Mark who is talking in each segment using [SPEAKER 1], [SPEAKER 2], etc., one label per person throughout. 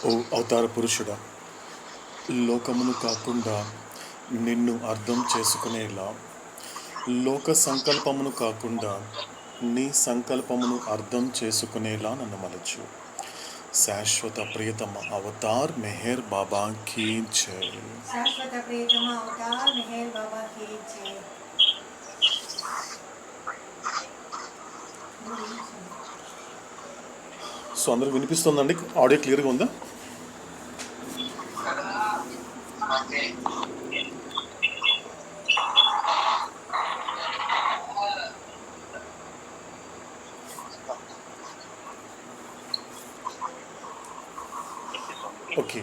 [SPEAKER 1] ఓ అవతార పురుషుడా, లోకమును కాకుండా నిన్ను అర్థం చేసుకునేలా, లోక సంకల్పమును కాకుండా నీ సంకల్పమును అర్థం చేసుకునేలా నన్ను మలచు. శాశ్వత ప్రియతమ అవతార్ మెహర్ బాబా కీ జై.
[SPEAKER 2] శాశ్వత ప్రియతమ అవతార్ మెహర్ బాబా కీ జై.
[SPEAKER 1] సో అందరికి వినిపిస్తుందండి? ఆడియో క్లియర్గా ఉందా? ఓకే,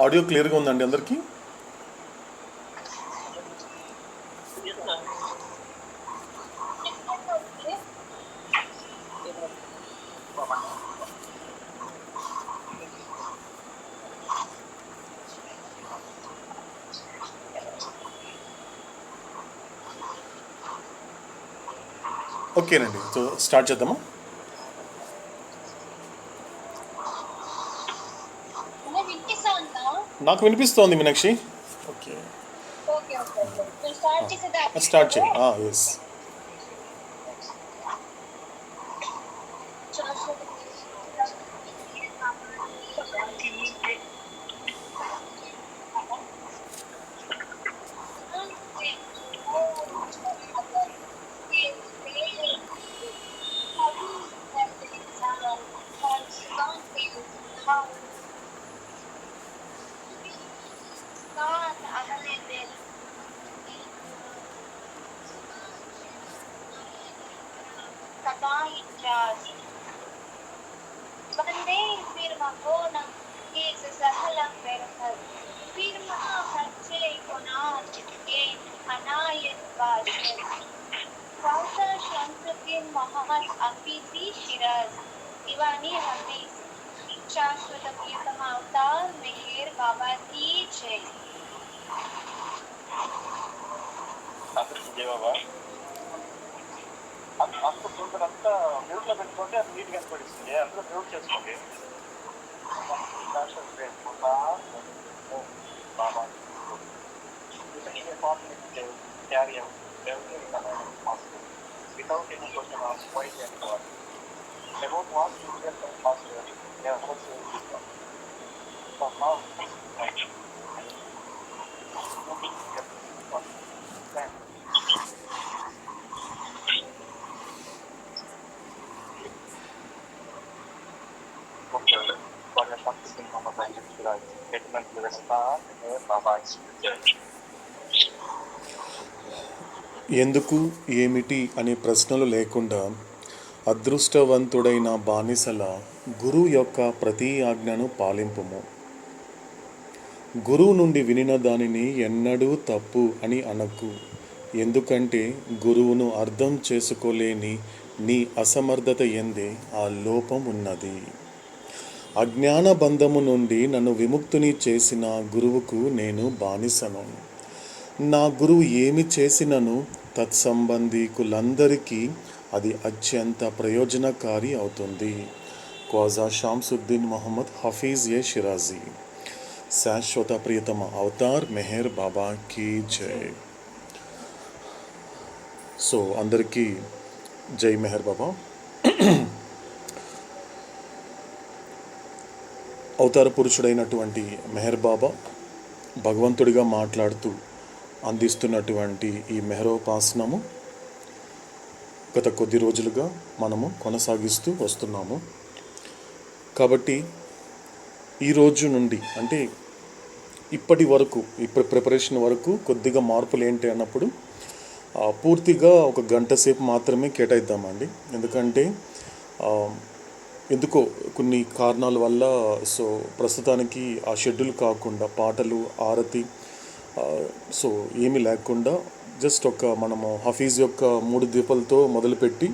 [SPEAKER 1] ఆడియో క్లియర్గా ఉందండి అందరికీ? ఓకేనండి, సో స్టార్ట్ చేద్దామా? నాకు వినిపిస్తోంది మీనాక్షి. ఓకే, స్టార్ట్ చేయి. Yes.
[SPEAKER 3] Bande firma Bona que se sahalang verhal. Firma Hache Konar ke Anayan Bashir. Fausa Shamsuddin Muhammad Afizi Shiraz. Diwani Hafiz. Shashwata Priyatama Avatar Meher Baba ki Jai.
[SPEAKER 4] బాబా అంత కొందరంతా మ్యూట్లో పెట్టుకుంటే అది నీట్గా కనపడిస్తుంది. అందులో మ్యూట్ చేసుకోండి. బాబా carry without any question asked why and what. About what you get from faster, they are also different. But now,
[SPEAKER 1] ఎందుకు, ఏమిటి అనే ప్రశ్నలు లేకుండా అదృష్టవంతుడైన బానిసల గురువు యొక్క ప్రతి ఆజ్ఞను పాలింపుము. గురువు నుండి వినిన దానిని ఎన్నడూ తప్పు అని అనకు. ఎందుకంటే గురువును అర్థం చేసుకోలేని నీ అసమర్థత ఎందే ఆ లోపం ఉన్నది. అజ్ఞాన బంధము నుండి నన్ను విముక్తుని చేసిన గురువుకు నేను బానిసను. నా గురువు ఏమి చేసినను తత్సంబంధీకులందరికీ అది అత్యంత ప్రయోజనకారి అవుతుంది. ఖ్వాజా షామ్సుద్దీన్ మొహమ్మద్ హఫీజ్ ఏ షిరాజీ. శాశ్వత ప్రియతమ అవతార్ మెహర్ బాబా కీ జై. సో అందరికీ జై మెహర్ బాబా. అవతార పురుషుడైనటువంటి మెహర్ బాబా భగవంతుడిగా మాట్లాడుతూ అందిస్తున్నటువంటి ఈ మెహరోపాసనము గత కొద్ది రోజులుగా మనము కొనసాగిస్తూ వస్తున్నాము. కాబట్టి ఈరోజు నుండి అంటే ఇప్పటి ప్రిపరేషన్ వరకు కొద్దిగా మార్పులు ఏంటి అన్నప్పుడు పూర్తిగా ఒక గంట సేపు మాత్రమే కేటాయిద్దామండి. ఎందుకంటే ఎందుకో కొన్ని కారణాల వల్ల సో ప్రస్తుతానికి ఆ షెడ్యూల్ కాకుండా పాటలు, ఆరతి సో ఏమీ లేకుండా జస్ట్ మనము హఫీజ్ యొక్క 3 దీపాలతో మొదలుపెట్టి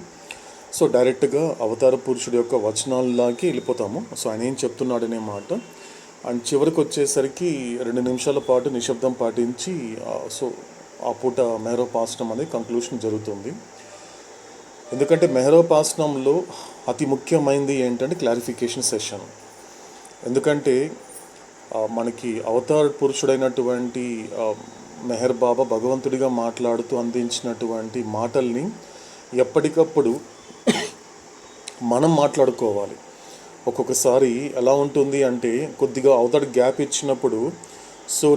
[SPEAKER 1] సో డైరెక్ట్గా అవతార పురుషుడు యొక్క వచనాల్లాకి వెళ్ళిపోతాము. సో ఆయన ఏం చెప్తున్నాడనే మాట అండ్ చివరికి వచ్చేసరికి 2 నిమిషాల పాటు నిశ్శబ్దం పాటించి సో ఆ పూట మెహరోపాసనం అనేది కంక్లూషన్ జరుగుతుంది. ఎందుకంటే మెహరోపాసనంలో అతి ముఖ్యమైనది ఏంటంటే క్లారిఫికేషన్ సెషన్. ఎందుకంటే మనకి అవతార పురుషుడైనటువంటి మెహర్ బాబా భగవంతుడిగా మాట్లాడుతూ అందించినటువంటి మాటల్ని ఎప్పటికప్పుడు మనం మాట్లాడుకోవాలి. ఒక్కొక్కసారి ఎలా ఉంటుంది అంటే కొద్దిగా అవతల గ్యాప్ ఇచ్చినప్పుడు సో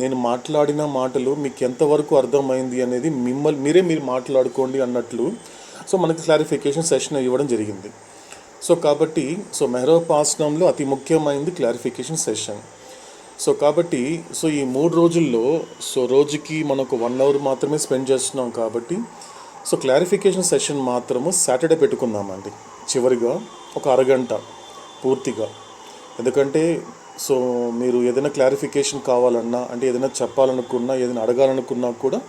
[SPEAKER 1] నేను మాట్లాడిన మాటలు మీకు ఎంతవరకు అర్థమైంది అనేది మీరు మాట్లాడుకోండి అన్నట్లు సో మనకి క్లారిఫికేషన్ సెషన్ ఇవ్వడం జరిగింది. సో కాబట్టి సో మెహరోపాసనంలో అతి ముఖ్యమైనది క్లారిఫికేషన్ సెషన్. సో కాబట్టి సో ఈ 3 రోజుల్లో సో రోజుకి మనకు 1 అవర్ మాత్రమే స్పెండ్ చేస్తున్నాం కాబట్టి సో క్లారిఫికేషన్ సెషన్ మాత్రము సాటర్డే పెట్టుకుందామండి. చివరిగా ఒక అరగంట పూర్తిగా. ఎందుకంటే సో మీరు ఏదైనా క్లారిఫికేషన్ కావాలన్నా అంటే ఏదైనా చెప్పాలనుకున్నా ఏదైనా అడగాలనుకున్నా కూడా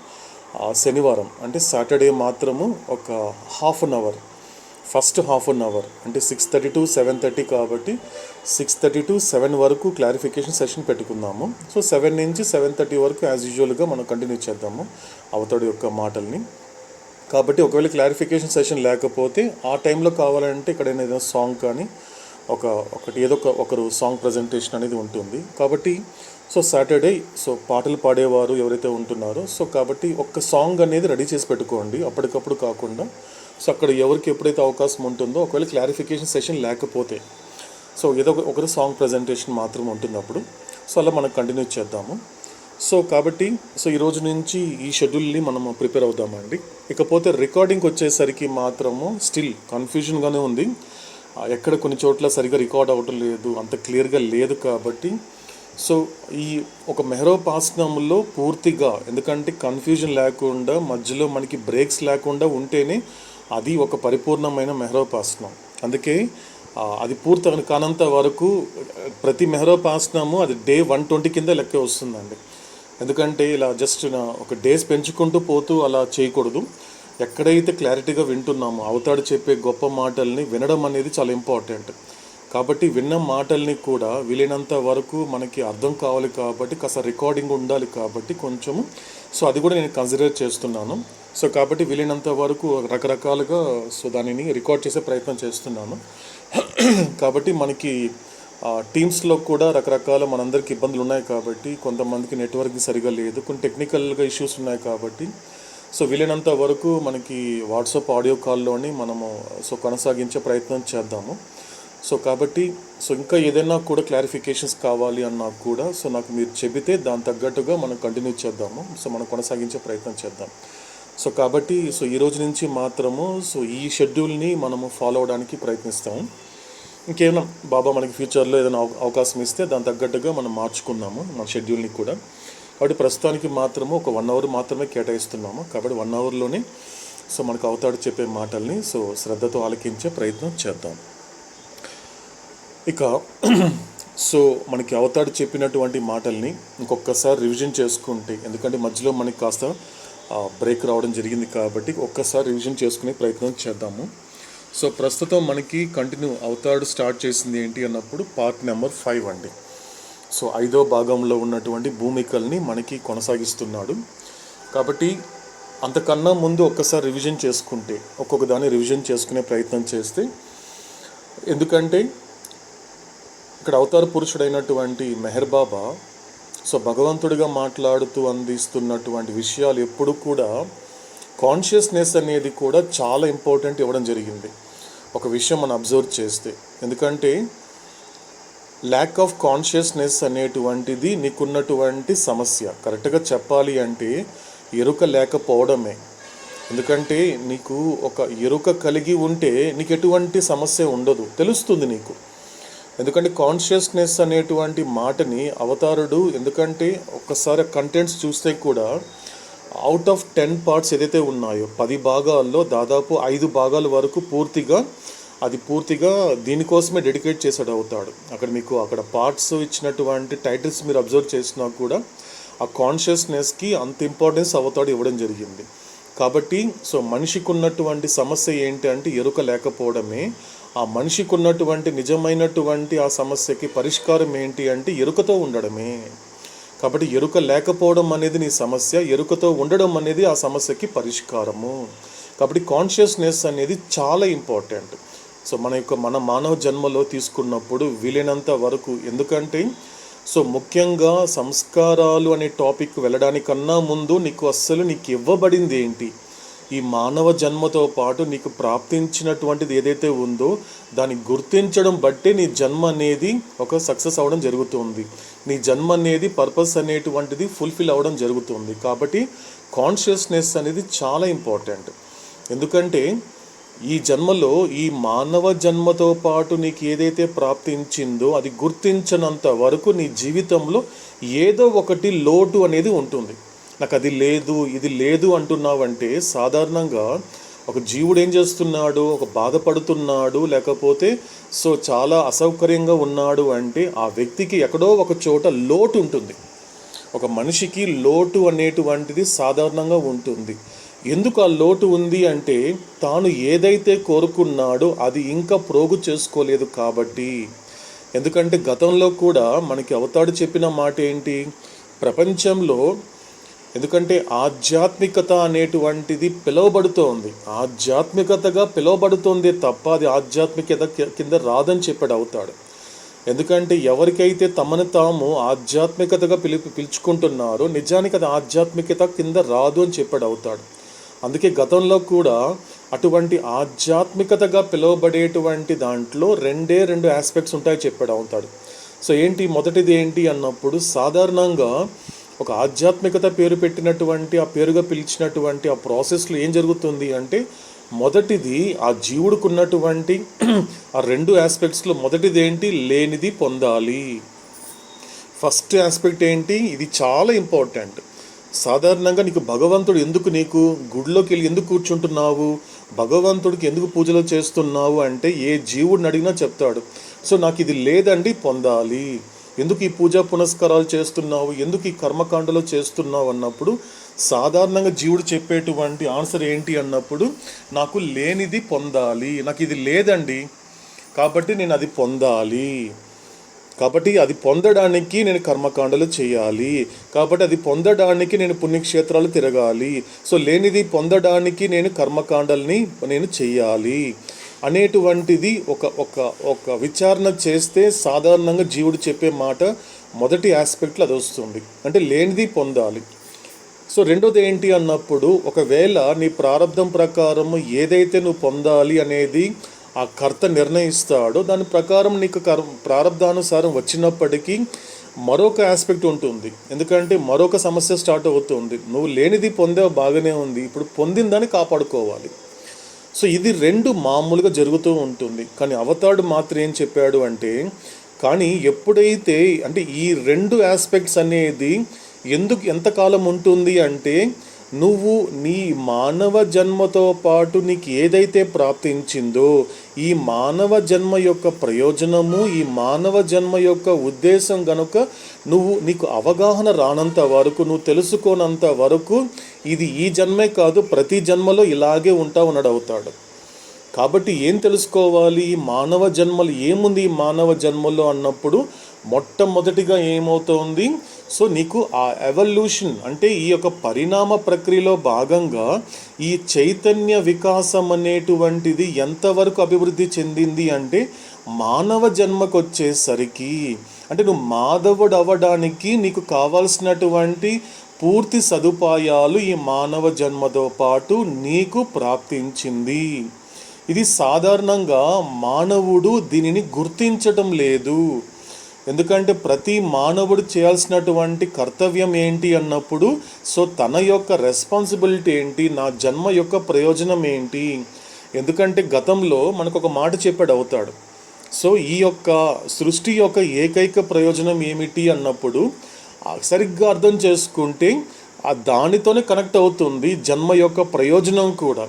[SPEAKER 1] శనివారం అంటే సాటర్డే మాత్రము ఒక half an hour, first half an hour అంటే 6:30 to 7:30 కాబట్టి 6:30 to 7 వరకు క్లారిఫికేషన్ సెషన్ పెట్టుకుందాము. సో 7 నుంచి 7:30 వరకు యాజ్ యూజువల్గా మనం కంటిన్యూ చేద్దాము అవతాడు యొక్క మాటల్ని. కాబట్టి ఒకవేళ క్లారిఫికేషన్ సెషన్ లేకపోతే ఆ టైంలో కావాలంటే ఇక్కడ ఏదైనా సాంగ్ కానీ ఒకరు సాంగ్ ప్రజెంటేషన్ అనేది ఉంటుంది. కాబట్టి సో సాటర్డే సో పాటలు పాడేవారు ఎవరైతే ఉంటున్నారో సో కాబట్టి ఒక్క సాంగ్ అనేది రెడీ చేసి పెట్టుకోండి అప్పటికప్పుడు కాకుండా. సో అక్కడ ఎవరికి ఎప్పుడైతే అవకాశం ఉంటుందో ఒకవేళ క్లారిఫికేషన్ సెషన్ లేకపోతే సో ఏదో ఒకరి సాంగ్ ప్రజెంటేషన్ మాత్రం ఉంటుంది అప్పుడు. సో అలా మనం కంటిన్యూ చేద్దాము. సో కాబట్టి సో ఈ రోజు నుంచి ఈ షెడ్యూల్ని మనము ప్రిపేర్ అవుదామండి. ఇకపోతే రికార్డింగ్కి వచ్చేసరికి మాత్రము స్టిల్ కన్ఫ్యూజన్గానే ఉంది. ఎక్కడ కొన్ని చోట్ల సరిగా రికార్డ్ అవ్వటం లేదు, అంత క్లియర్గా లేదు. కాబట్టి సో ఈ ఒక మెహరోపాసనంలో పూర్తిగా ఎందుకంటే కన్ఫ్యూజన్ లేకుండా మధ్యలో మనకి బ్రేక్స్ లేకుండా ఉంటేనే అది ఒక పరిపూర్ణమైన మెహరోపాసనం. అందుకే అది పూర్తి కానంత వరకు ప్రతి మెహరోపాసనము అది డే 120 కింద లెక్క వస్తుందండి. ఎందుకంటే ఇలా జస్ట్ ఒక డేస్ పెంచుకుంటూ పోతూ అలా చేయకూడదు. ఎక్కడైతే క్లారిటీగా వింటున్నామో అవతాడు చెప్పే గొప్ప మాటల్ని వినడం అనేది చాలా ఇంపార్టెంట్. కాబట్టి విన్న మాటల్ని కూడా వీలైనంత వరకు మనకి అర్థం కావాలి కాబట్టి కాస్త రికార్డింగ్ ఉండాలి కాబట్టి కొంచెము సో అది కూడా నేను కన్సిడర్ చేస్తున్నాను. సో కాబట్టి వీలైనంత వరకు రకరకాలుగా సో దానిని రికార్డ్ చేసే ప్రయత్నం చేస్తున్నాను. కాబట్టి మనకి టీమ్స్లో కూడా రకరకాల మనందరికీ ఇబ్బందులు ఉన్నాయి కాబట్టి కొంతమందికి నెట్వర్క్ సరిగా లేదు, కొన్ని టెక్నికల్గా ఇష్యూస్ ఉన్నాయి కాబట్టి సో వీలైనంత వరకు మనకి వాట్సాప్ ఆడియో కాల్లోని మనము సో కొనసాగించే ప్రయత్నం చేద్దాము. సో కాబట్టి సో ఇంకా ఏదైనా కూడా క్లారిఫికేషన్స్ కావాలి అన్నా కూడా సో నాకు మీరు చెబితే దాని తగ్గట్టుగా మనం కంటిన్యూ చేద్దాము. సో మనం కొనసాగించే ప్రయత్నం చేద్దాం. సో కాబట్టి సో ఈ రోజు నుంచి మాత్రము సో ఈ షెడ్యూల్ని మనము ఫాలో అవడానికి ప్రయత్నిస్తాము. ఇంకేమైనా బాబా మనకి ఫ్యూచర్లో ఏదైనా అవకాశం ఇస్తే దాని తగ్గట్టుగా మనం మార్చుకుందాము మన షెడ్యూల్ని కూడా. కాబట్టి ప్రస్తుతానికి మాత్రము ఒక 1 అవర్ మాత్రమే కేటాయిస్తున్నాము. కాబట్టి 1 అవర్లోనే సో మనకు అవతాడు చెప్పే మాటల్ని సో శ్రద్ధతో ఆలకించే ప్రయత్నం చేద్దాం. ఇక సో మనకి అవతాడు చెప్పినటువంటి మాటల్ని ఇంకొకసారి రివిజన్ చేసుకుంటే, ఎందుకంటే మధ్యలో మనకి కాస్త బ్రేక్ రావడం జరిగింది కాబట్టి ఒక్కసారి రివిజన్ చేసుకునే ప్రయత్నం చేద్దాము. సో ప్రస్తుతం మనకి కంటిన్యూ అవతాడు స్టార్ట్ చేసింది ఏంటి అన్నప్పుడు పార్ట్ నెంబర్ 5 అండి. సో 5వ భాగంలో ఉన్నటువంటి భూమికల్ని మనకి కొనసాగిస్తున్నాడు. కాబట్టి అంతకన్నా ముందు ఒక్కసారి రివిజన్ చేసుకుంటే ఒక్కొక్క దాన్ని రివిజన్ చేసుకునే ప్రయత్నం చేస్తే, ఎందుకంటే ఇక్కడ అవతార పురుషుడైనటువంటి మెహర్ బాబా సో భగవంతుడిగా మాట్లాడుతూ అందిస్తున్నటువంటి విషయాలు ఎప్పుడు కూడా కాన్షియస్నెస్ అనేది కూడా చాలా ఇంపార్టెంట్ ఇవ్వడం జరిగింది. ఒక విషయం మనం అబ్జర్వ్ చేస్తే, ఎందుకంటే ల్యాక్ ఆఫ్ కాన్షియస్నెస్ అనేటువంటిది నీకున్నటువంటి సమస్య. కరెక్ట్గా చెప్పాలి అంటే ఎరుక లేకపోవడమే. ఎందుకంటే నీకు ఒక ఎరుక కలిగి ఉంటే నీకు ఎటువంటి సమస్య ఉండదు, తెలుస్తుంది నీకు. ఎందుకంటే కాన్షియస్నెస్ అనేటువంటి మాటని అవతారుడు, ఎందుకంటే ఒక్కసారి కంటెంట్స్ చూస్తే కూడా అవుట్ ఆఫ్ 10 పార్ట్స్ ఏదైతే ఉన్నాయో 10 భాగాల్లో దాదాపు 5 భాగాల వరకు పూర్తిగా దీనికోసమే డెడికేట్ చేశాడు అవుతాడు. అక్కడ పార్ట్స్ ఇచ్చినటువంటి టైటిల్స్ మీరు అబ్జర్వ్ చేసినా కూడా ఆ కాన్షియస్నెస్కి అంత ఇంపార్టెన్స్ అవుతాడు ఇవ్వడం జరిగింది. కాబట్టి సో మనిషికి ఉన్నటువంటి సమస్య ఏంటి అంటే ఎరుక లేకపోవడమే. ఆ మనిషికి ఉన్నటువంటి నిజమైనటువంటి ఆ సమస్యకి పరిష్కారం ఏంటి అంటే ఎరుకతో ఉండడమే. కాబట్టి ఎరుక లేకపోవడం అనేది నీ సమస్య, ఎరుకతో ఉండడం అనేది ఆ సమస్యకి పరిష్కారము. కాబట్టి కాన్షియస్నెస్ అనేది చాలా ఇంపార్టెంట్. సో మన మానవ జన్మలో తీసుకున్నప్పుడు వీలైనంత వరకు, ఎందుకంటే సో ముఖ్యంగా సంస్కారాలు అనే టాపిక్ వెళ్ళడానికన్నా ముందు నీకు ఇవ్వబడింది ఏంటి, ఈ మానవ జన్మతో పాటు నీకు ప్రాప్తించినటువంటిది ఏదైతే ఉందో దాన్ని గుర్తించడం బట్టే నీ జన్మ అనేది ఒక సక్సెస్ అవ్వడం జరుగుతుంది, నీ జన్మ అనేది పర్పస్ అనేటువంటిది ఫుల్ఫిల్ అవ్వడం జరుగుతుంది. కాబట్టి కాన్షియస్నెస్ అనేది చాలా ఇంపార్టెంట్. ఎందుకంటే ఈ జన్మలో ఈ మానవ జన్మతో పాటు నీకు ఏదైతే ప్రాప్తించిందో అది గుర్తించనంత వరకు నీ జీవితంలో ఏదో ఒకటి లోటు అనేది ఉంటుంది. నాకు అది లేదు, ఇది లేదు అంటున్నావంటే సాధారణంగా ఒక జీవుడు ఏం చేస్తున్నాడు, ఒక బాధపడుతున్నాడు, లేకపోతే సో చాలా అసౌకర్యంగా ఉన్నాడు అంటే ఆ వ్యక్తికి ఎక్కడో ఒక చోట లోటు ఉంటుంది. ఒక మనిషికి లోటు అనేటువంటిది సాధారణంగా ఉంటుంది. ఎందుకు ఆ లోటు ఉంది అంటే తాను ఏదైతే కోరుకున్నాడో అది ఇంకా ప్రోగు చేసుకోలేదు కాబట్టి. ఎందుకంటే గతంలో కూడా మనకి అవతాడు చెప్పిన మాట ఏంటి, ప్రపంచంలో ఎందుకంటే ఆధ్యాత్మికత అనేటువంటిది పిలువబడుతోంది, ఆధ్యాత్మికతగా పిలువబడుతోంది తప్ప అది ఆధ్యాత్మికత కింద రాదని చెప్పాడు అవుతాడు. ఎందుకంటే ఎవరికైతే తమను తాము ఆధ్యాత్మికతగా పిలుచుకుంటున్నారో నిజానికి అది ఆధ్యాత్మికత కింద రాదు అని చెప్పాడు అవుతాడు. అందుకే గతంలో కూడా అటువంటి ఆధ్యాత్మికతగా పిలువబడేటువంటి దాంట్లో రెండు ఆస్పెక్ట్స్ ఉంటాయి చెప్పాడు అవుతాడు. సో ఏంటి, మొదటిది ఏంటి అన్నప్పుడు సాధారణంగా ఒక ఆధ్యాత్మికత పేరు పెట్టినటువంటి ఆ పేరుగా పిలిచినటువంటి ఆ ప్రాసెస్లో ఏం జరుగుతుంది అంటే మొదటిది ఆ జీవుడికి ఉన్నటువంటి ఆ రెండు ఆస్పెక్ట్స్లో మొదటిది ఏంటి, లేనిది పొందాలి. ఫస్ట్ ఆస్పెక్ట్ ఏంటి, ఇది చాలా ఇంపార్టెంట్. సాధారణంగా నీకు భగవంతుడు నీకు గుడిలోకి వెళ్ళి ఎందుకు కూర్చుంటున్నావు, భగవంతుడికి ఎందుకు పూజలు చేస్తున్నావు అంటే ఏ జీవుడిని అడిగినా చెప్తాడు, సో నాకు ఇది లేదండి పొందాలి. ఎందుకు ఈ పూజా పునస్కారాలు చేస్తున్నావు, ఎందుకు ఈ కర్మకాండలో చేస్తున్నావు అన్నప్పుడు సాధారణంగా జీవుడు చెప్పేటువంటి ఆన్సర్ ఏంటి అన్నప్పుడు నాకు లేనిది పొందాలి, నాకు ఇది లేదండి కాబట్టి నేను అది పొందాలి, కాబట్టి అది పొందడానికి నేను కర్మకాండలు చేయాలి, కాబట్టి అది పొందడానికి నేను పుణ్యక్షేత్రాలు తిరగాలి, సో లేనిది పొందడానికి నేను కర్మకాండల్ని నేను చెయ్యాలి అనేటువంటిది ఒక విచారణ చేస్తే సాధారణంగా జీవుడు చెప్పే మాట మొదటి ఆస్పెక్ట్లో అది వస్తుంది, అంటే లేనిది పొందాలి. సో రెండోది ఏంటి అన్నప్పుడు ఒకవేళ నీ ప్రారంధం ప్రకారం ఏదైతే నువ్వు పొందాలి అనేది ఆ కర్త నిర్ణయిస్తాడో దాని ప్రకారం నీకు ప్రారంధానుసారం వచ్చినప్పటికీ మరొక ఆస్పెక్ట్ ఉంటుంది. ఎందుకంటే మరొక సమస్య స్టార్ట్ అవుతుంది, నువ్వు లేనిది పొందావు బాగానే ఉంది, ఇప్పుడు పొందిందని కాపాడుకోవాలి. సో ఇది రెండు మామూలుగా జరుగుతూ ఉంటుంది. కానీ అవతాడు మాత్రం ఏం చెప్పాడు అంటే కానీ ఎప్పుడైతే అంటే ఈ రెండు ఆస్పెక్ట్స్ అనేది ఎంతకాలం ఉంటుంది అంటే నువ్వు నీ మానవ జన్మతో పాటు నీకు ఏదైతే ప్రాప్తించిందో ఈ మానవ జన్మ యొక్క ప్రయోజనము, ఈ మానవ జన్మ యొక్క ఉద్దేశం గనుక నీకు అవగాహన రానంత వరకు, నువ్వు తెలుసుకోనంత వరకు ఇది ఈ జన్మే కాదు ప్రతి జన్మలో ఇలాగే ఉంటావు అవుతాడు. కాబట్టి ఏం తెలుసుకోవాలి, ఈ మానవ జన్మలు ఏముంది ఈ మానవ జన్మలో అన్నప్పుడు మొట్టమొదటిగా ఏమవుతుంది, సో నీకు ఆ ఎవల్యూషన్ అంటే ఈ యొక్క పరిణామ ప్రక్రియలో భాగంగా ఈ చైతన్య వికాసం అనేటువంటిది ఎంతవరకు అభివృద్ధి చెందింది అంటే మానవ జన్మకు వచ్చేసరికి అంటే నువ్వు మాధవుడు అవ్వడానికి నీకు కావాల్సినటువంటి పూర్తి సదుపాయాలు ఈ మానవ జన్మతో పాటు నీకు ప్రాప్తించింది. ఇది సాధారణంగా మానవుడు దీనిని గుర్తించటం లేదు. ఎందుకంటే ప్రతి మానవుడు చేయాల్సినటువంటి కర్తవ్యం ఏంటి అన్నప్పుడు సో తన యొక్క రెస్పాన్సిబిలిటీ ఏంటి, నా జన్మ యొక్క ప్రయోజనం ఏంటి. ఎందుకంటే గతంలో మనకు ఒక మాట చెప్పాడు అవుతాడు, సో ఈ యొక్క సృష్టి యొక్క ఏకైక ప్రయోజనం ఏమిటి అన్నప్పుడు సరిగ్గా అర్థం చేసుకుంటే దానితోనే కనెక్ట్ అవుతుంది జన్మ యొక్క ప్రయోజనం కూడా.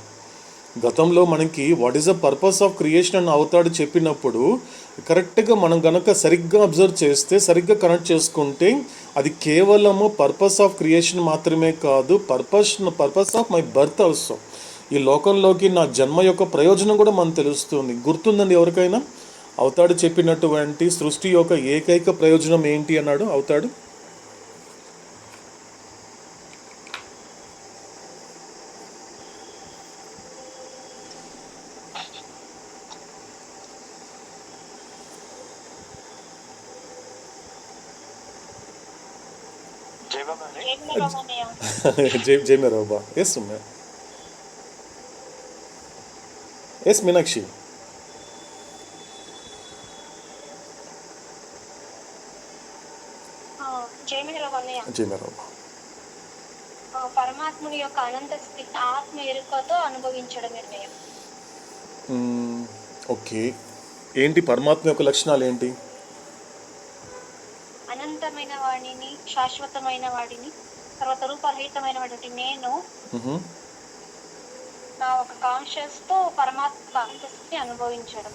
[SPEAKER 1] గతంలో మనకి what is the purpose of creation అని అవుతాడు చెప్పినప్పుడు కరెక్ట్గా మనం కనుక సరిగ్గా అబ్జర్వ్ చేస్తే, సరిగ్గా కనెక్ట్ చేసుకుంటే అది కేవలము పర్పస్ ఆఫ్ క్రియేషన్ మాత్రమే కాదు, purpose of my birth also. ఈ లోకంలోకి నా జన్మ యొక్క ప్రయోజనం కూడా మనకు తెలుస్తుంది. గుర్తుందండి ఎవరికైనా అవుతాడు చెప్పినటువంటి సృష్టి యొక్క ఏకైక ప్రయోజనం ఏంటి అన్నాడు అవుతాడు?
[SPEAKER 4] జయబాబాని
[SPEAKER 1] జై మేరా బాబా. Yes yes Meenakshi.
[SPEAKER 3] జై మేరా
[SPEAKER 1] బాబా.
[SPEAKER 3] పరమాత్ముని యొక్క అనంత స్థితి ఆత్మ ఎరుకతో అనుభవించడం నిర్ణయం.
[SPEAKER 1] ఓకే, ఏంటి పరమాత్మ యొక్క లక్షణాలు ఏంటి?
[SPEAKER 3] అనంతమైన వాడిని, శాశ్వతమైన వాడిని, తర్వాత రూపరహితమైన వాడి నేను నా ఒక కాన్షియస్ తో పరమాత్మ అనంత స్థితి అనుభవించడం.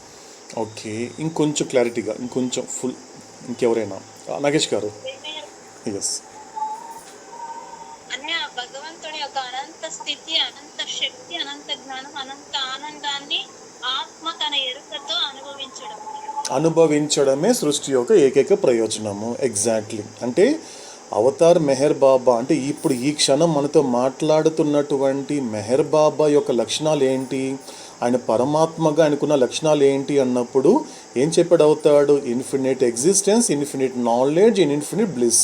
[SPEAKER 1] ఓకే, ఇంకొంచెం క్లారిటీగా, ఇంకొంచెం ఫుల్. ఇంకెవరైనా? నాగేష్ గారు. ఎస్.
[SPEAKER 3] భగవంతుడి యొక్క అనంత స్థితి, అనంత శక్తి, అనంత జ్ఞానం, అనంత ఆనందాన్ని ఆత్మ తన ఎరుకతో
[SPEAKER 1] అనుభవించడమే సృష్టి యొక్క ఏకైక ప్రయోజనము. ఎగ్జాక్ట్లీ. అంటే అవతార్ మెహర్ బాబా అంటే ఇప్పుడు ఈ క్షణం మనతో మాట్లాడుతున్నటువంటి మెహర్ బాబా యొక్క లక్షణాలు ఏంటి, ఆయన పరమాత్మగా ఆయనకున్న లక్షణాలు ఏంటి అన్నప్పుడు ఏం చెప్పాడు అవుతాడు? Infinite existence, infinite knowledge, infinite bliss.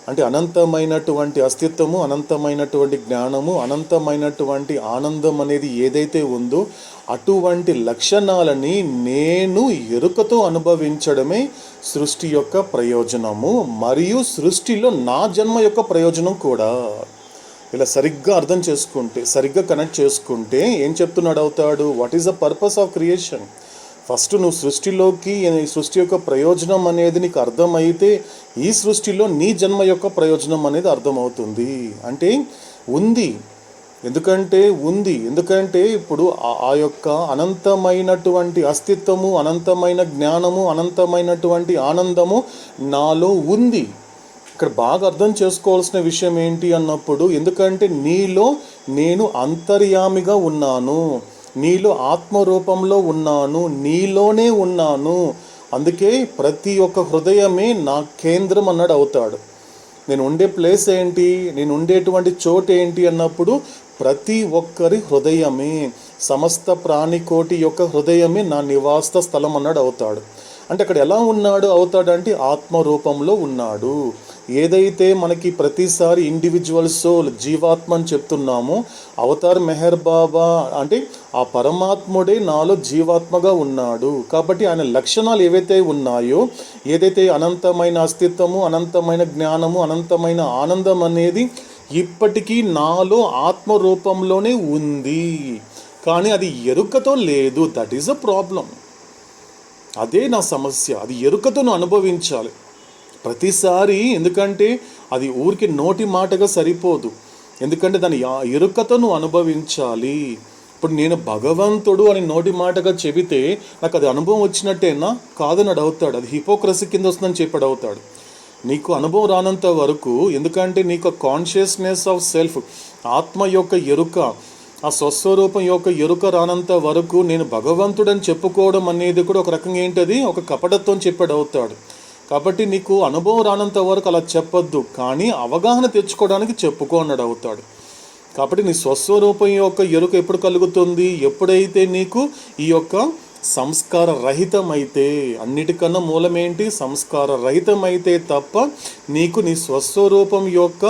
[SPEAKER 1] అంటే అనంతమైనటువంటి అస్తిత్వము, అనంతమైనటువంటి జ్ఞానము, అనంతమైనటువంటి ఆనందం అనేది ఏదైతే ఉందో అటువంటి లక్షణాలని నేను ఎరుకతో అనుభవించడమే సృష్టి యొక్క ప్రయోజనము, మరియు సృష్టిలో నా జన్మ యొక్క ప్రయోజనం కూడా. ఇలా సరిగ్గా అర్థం చేసుకుంటే, సరిగ్గా కనెక్ట్ చేసుకుంటే ఏం చెప్తున్నాడు అవుతాడు? What is the purpose of creation? First నువ్వు సృష్టిలోకి, సృష్టి యొక్క ప్రయోజనం అనేది నీకు అర్థమైతే ఈ సృష్టిలో నీ జన్మ యొక్క ప్రయోజనం అనేది అర్థమవుతుంది. అంటే ఉంది, ఎందుకంటే ఇప్పుడు ఆ యొక్క అనంతమైనటువంటి అస్తిత్వము, అనంతమైన జ్ఞానము, అనంతమైనటువంటి ఆనందము నాలో ఉంది. ఇక్కడ బాగా అర్థం చేసుకోవాల్సిన విషయం ఏంటి అన్నప్పుడు, ఎందుకంటే నీలో నేను అంతర్యామిగా ఉన్నాను, నీలో ఆత్మరూపంలో ఉన్నాను, నీలోనే ఉన్నాను. అందుకే ప్రతి ఒక్క హృదయమే నా కేంద్రం అన్నాడు అవుతాడు. నేను ఉండే ప్లేస్ ఏంటి, నేను ఉండేటువంటి చోటు ఏంటి అన్నప్పుడు ప్రతి ఒక్కరి హృదయమే, సమస్త ప్రాణికోటి యొక్క హృదయమే నా నివాస స్థలం అన్నాడు అవుతాడు. అంటే అక్కడ ఎలా ఉన్నాడు అవుతాడు అంటే ఆత్మరూపంలో ఉన్నాడు. ఏదైతే మనకి ప్రతిసారి ఇండివిజువల్ సోల్, జీవాత్మ అని చెప్తున్నామో, అవతార్ మెహర్ బాబా అంటే ఆ పరమాత్ముడే నాలో జీవాత్మగా ఉన్నాడు. కాబట్టి ఆయన లక్షణాలు ఏవైతే ఉన్నాయో, ఏదైతే అనంతమైన అస్తిత్వము, అనంతమైన జ్ఞానము, అనంతమైన ఆనందం అనేది ఇప్పటికీ నాలో ఆత్మరూపంలోనే ఉంది, కానీ అది ఎరుకతో లేదు. That is a problem. అదే నా సమస్య. అది ఎరుకతో నువ్వు అనుభవించాలి ప్రతిసారి. ఎందుకంటే అది ఊరికి నోటి మాటగా సరిపోదు, ఎందుకంటే దాని ఎరుకతో నువ్వు అనుభవించాలి. ఇప్పుడు నేను భగవంతుడు అని నోటి మాటగా చెబితే నాకు అది అనుభవం వచ్చినట్టేనా? కాదని అడుగుతాడు. అది హిపోక్రసీ కింద వస్తుందని చెప్పి అడుగుతాడు. నీకు అనుభవం రానంత వరకు, ఎందుకంటే నీకు కాన్షియస్నెస్ ఆఫ్ సెల్ఫ్, ఆత్మ యొక్క ఎరుక, ఆ స్వస్వరూపం యొక్క ఎరుక రానంత వరకు నేను భగవంతుడని చెప్పుకోవడం అనేది కూడా ఒక రకంగా ఏంటది, ఒక కపటత్వం చెప్పాడు అవుతాడు. కాబట్టి నీకు అనుభవం రానంత వరకు అలా చెప్పొద్దు, కానీ అవగాహన తెచ్చుకోవడానికి చెప్పుకో అన్నాడు అవుతాడు. కాబట్టి నీ స్వస్వరూపం యొక్క ఎరుక ఎప్పుడు కలుగుతుంది? ఎప్పుడైతే నీకు ఈ యొక్క సంస్కార రహితమైతే. అన్నిటికన్నా మూలమేంటి? సంస్కార రహితమైతే తప్ప నీకు నీ స్వస్వరూపం యొక్క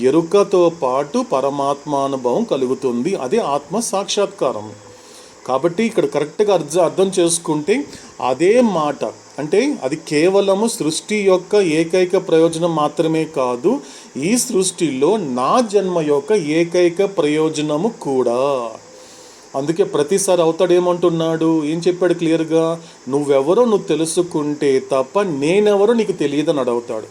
[SPEAKER 1] ఎరుకతో పాటు పరమాత్మానుభవం కలుగుతుంది. అదే ఆత్మ సాక్షాత్కారం. కాబట్టి ఇక్కడ కరెక్ట్గా అర్థం చేసుకుంటే అదే మాట, అంటే అది కేవలము సృష్టి యొక్క ఏకైక ప్రయోజనం మాత్రమే కాదు, ఈ సృష్టిలో నా జన్మ యొక్క ఏకైక ప్రయోజనము కూడా. అందుకే ప్రతిసారి అవుతాడు ఏమంటున్నాడు, ఏం చెప్పాడు క్లియర్గా? నువ్వెవరో నువ్వు తెలుసుకుంటే తప్ప నేనెవరో నీకు తెలియదని అడుగుతాడు.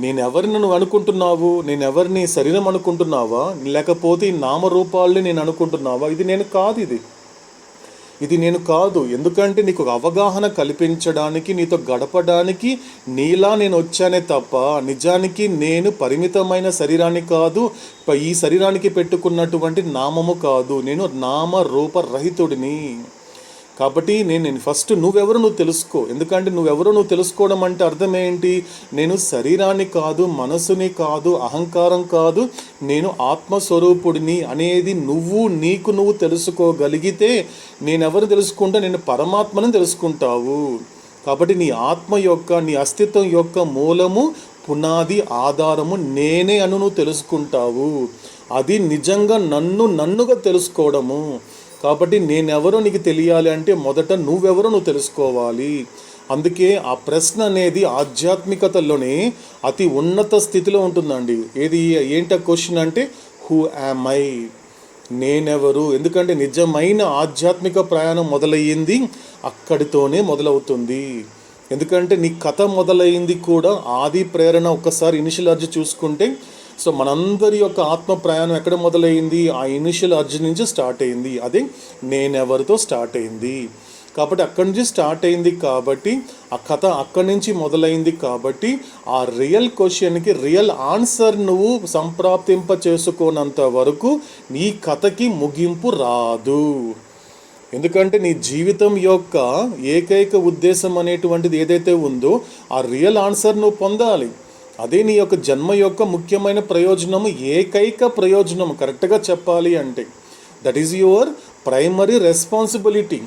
[SPEAKER 1] నేనెవరిని నువ్వు అనుకుంటున్నావు? నేనెవరిని శరీరం అనుకుంటున్నావా, లేకపోతే ఈ నామరూపాలని నేను అనుకుంటున్నావా? ఇది నేను కాదు, ఇది నేను కాదు. ఎందుకంటే నీకు ఒక అవగాహన కల్పించడానికి, నీతో గడపడానికి నీలా నేను వచ్చానే తప్ప నిజానికి నేను పరిమితమైన శరీరాన్ని కాదు, ఈ శరీరానికి పెట్టుకున్నటువంటి నామము కాదు. నేను నామ రూప రహితుడిని. కాబట్టి నేను ఫస్ట్ నువ్వెవరో నువ్వు తెలుసుకో. ఎందుకంటే నువ్వెవరో నువ్వు తెలుసుకోవడం అంటే అర్థం ఏంటి? నేను శరీరాన్ని కాదు, మనసుని కాదు, అహంకారం కాదు, నేను ఆత్మస్వరూపుడిని అనేది నీకు నువ్వు తెలుసుకోగలిగితే నేనెవరు తెలుసుకుంటా? నేను పరమాత్మని తెలుసుకుంటావు. కాబట్టి నీ ఆత్మ యొక్క, నీ అస్తిత్వం యొక్క మూలము పునాది ఆధారము నేనే అని నువ్వు తెలుసుకుంటావు. అది నిజంగా నన్నుగా తెలుసుకోవడము. కాబట్టి నేనెవరో నీకు తెలియాలి అంటే మొదట నువ్వెవరో నువ్వు తెలుసుకోవాలి. అందుకే ఆ ప్రశ్న అనేది ఆధ్యాత్మికతలోనే అతి ఉన్నత స్థితిలో ఉంటుందండి. ఏంటి క్వశ్చన్ అంటే హూ యామ్ ఐ, నేనెవరు. ఎందుకంటే నిజమైన ఆధ్యాత్మిక ప్రయాణం మొదలయ్యింది అక్కడితోనే మొదలవుతుంది. ఎందుకంటే నీ కథ మొదలైంది కూడా ఆది ప్రేరణ. ఒక్కసారి ఇనిషియల్ అర్జ్ చూసుకుంటే, సో మనందరి యొక్క ఆత్మ ప్రయాణం ఎక్కడ మొదలైంది? ఆ ఇనిషియల్ అర్జ్ నుంచి స్టార్ట్ అయింది. అదే నేనెవరితో స్టార్ట్ అయింది. కాబట్టి అక్కడి నుంచి స్టార్ట్ అయింది. కాబట్టి ఆ కథ అక్కడి నుంచి మొదలైంది. కాబట్టి ఆ రియల్ క్వశ్చన్కి రియల్ ఆన్సర్ నువ్వు సంప్రాప్తింప చేసుకోనంత వరకు నీ కథకి ముగింపు రాదు. ఎందుకంటే నీ జీవితం యొక్క ఏకైక ఉద్దేశం అనేటువంటిది ఏదైతే ఉందో ఆ రియల్ ఆన్సర్ నువ్వు పొందాలి. అదే నీ యొక్క జన్మ యొక్క ముఖ్యమైన ప్రయోజనము, ఏకైక ప్రయోజనము. కరెక్ట్గా చెప్పాలి అంటే that is your primary responsibility.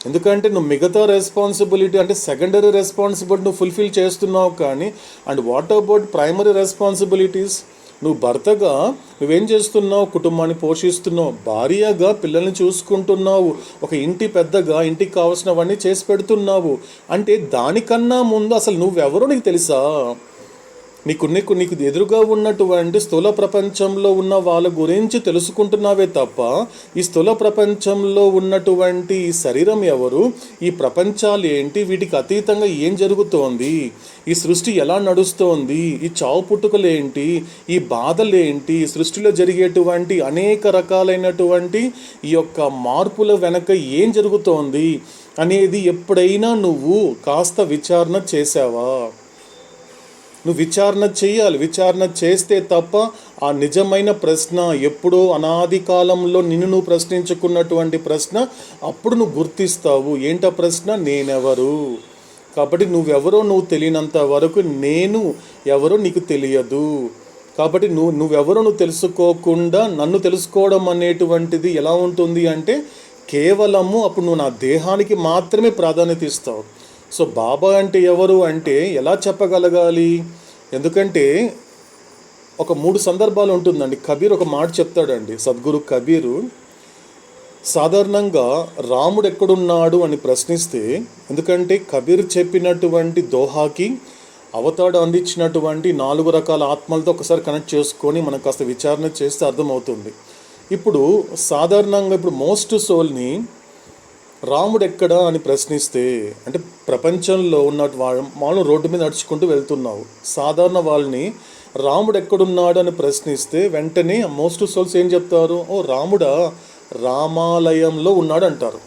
[SPEAKER 1] ఎందుకంటే నువ్వు మిగతా రెస్పాన్సిబిలిటీ అంటే సెకండరీ రెస్పాన్సిబిలిటీ నువ్వు ఫుల్ఫిల్ చేస్తున్నావు. కానీ and what about primary responsibilities? నువ్వు భర్తగా నువ్వేం చేస్తున్నావు? కుటుంబాన్ని పోషిస్తున్నావు, భార్యగా పిల్లల్ని చూసుకుంటున్నావు, ఒక ఇంటి పెద్దగా ఇంటికి కావాల్సినవన్నీ చేసి పెడుతున్నావు. అంటే దానికన్నా ముందు అసలు నువ్వెవరో నీకు తెలుసా? నీకు ఎదురుగా ఉన్నటువంటి స్థూల ప్రపంచంలో ఉన్న వాళ్ళ గురించి తెలుసుకుంటున్నావే తప్ప ఈ స్థూల ప్రపంచంలో ఉన్నటువంటి ఈ శరీరం ఎవరు, ఈ ప్రపంచాలు ఏంటి, వీటికి అతీతంగా ఏం జరుగుతోంది, ఈ సృష్టి ఎలా నడుస్తోంది, ఈ చావు పుట్టుకలు ఏంటి, ఈ బాధలు ఏంటి, సృష్టిలో జరిగేటువంటి అనేక రకాలైనటువంటి ఈ యొక్క మార్పుల వెనక ఏం జరుగుతోంది అనేది ఎప్పుడైనా నువ్వు కాస్త విచారణ చేసావా? నువ్వు విచారణ చేయాలి. విచారణ చేస్తే తప్ప ఆ నిజమైన ప్రశ్న, ఎప్పుడో అనాది కాలంలో నిన్ను నువ్వు ప్రశ్నించుకున్నటువంటి ప్రశ్న అప్పుడు నువ్వు గుర్తిస్తావు. ఏంటా ప్రశ్న? నేనెవరు. కాబట్టి నువ్వెవరో నువ్వు తెలియనంత వరకు నేను ఎవరో నీకు తెలియదు. కాబట్టి నువ్వెవరో నువ్వు తెలుసుకోకుండా నన్ను తెలుసుకోవడం అనేటువంటిది ఎలా ఉంటుంది అంటే కేవలము అప్పుడు నువ్వు నా దేహానికి మాత్రమే ప్రాధాన్యత ఇస్తావు. సో బాబా అంటే ఎవరు అంటే ఎలా చెప్పగలగాలి? ఎందుకంటే ఒక 3 సందర్భాలు ఉంటుందండి. కబీర్ ఒక మాట చెప్తాడండి, సద్గురు కబీరు. సాధారణంగా రాముడు ఎక్కడున్నాడు అని ప్రశ్నిస్తే, ఎందుకంటే కబీర్ చెప్పినటువంటి దోహాకి అవతాడు అందించినటువంటి 4 రకాల ఆత్మలతో ఒకసారి కనెక్ట్ చేసుకొని మనం కాస్త విచారణ చేస్తే అర్థమవుతుంది. ఇప్పుడు సాధారణంగా ఇప్పుడు మోస్ట్ సోల్ని రాముడు ఎక్కడా అని ప్రశ్నిస్తే, అంటే ప్రపంచంలో ఉన్న వాళ్ళు రోడ్డు మీద నడుచుకుంటూ వెళ్తున్నావు, సాధారణ వాళ్ళని రాముడు ఎక్కడున్నాడు అని ప్రశ్నిస్తే వెంటనే మోస్ట్ సోల్స్ ఏం చెప్తారు? ఓ రాముడా రామాలయంలో ఉన్నాడు అంటారు.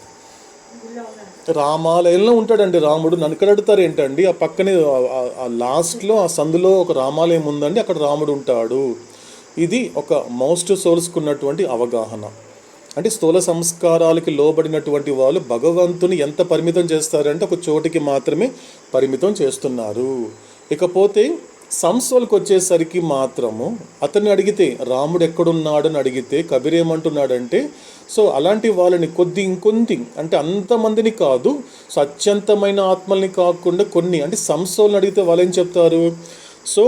[SPEAKER 1] రామాలయంలో ఉంటాడండి రాముడు. నన్ను ఇక్కడ అడుగుతారు ఏంటండి? ఆ పక్కనే ఆ లాస్ట్లో ఆ సందులో ఒక రామాలయం ఉందండి, అక్కడ రాముడు ఉంటాడు. ఇది ఒక మోస్ట్ సోల్స్కి ఉన్నటువంటి అవగాహన. అంటే స్థూల సంస్కారాలకి లోబడినటువంటి వాళ్ళు భగవంతుని ఎంత పరిమితం చేస్తారంటే ఒక చోటికి మాత్రమే పరిమితం చేస్తున్నారు. ఇకపోతే సంసోల్కి వచ్చేసరికి మాత్రము అతన్ని అడిగితే రాముడు ఎక్కడున్నాడు అని అడిగితే కబీర్ ఏమంటున్నాడంటే, సో అలాంటి వాళ్ళని ఇంకొంది అంటే అంతమందిని కాదు, సో అత్యంతమైన ఆత్మల్ని కాకుండా కొన్ని అంటే సంసోల్ని అడిగితే వాళ్ళు ఏం చెప్తారు? సో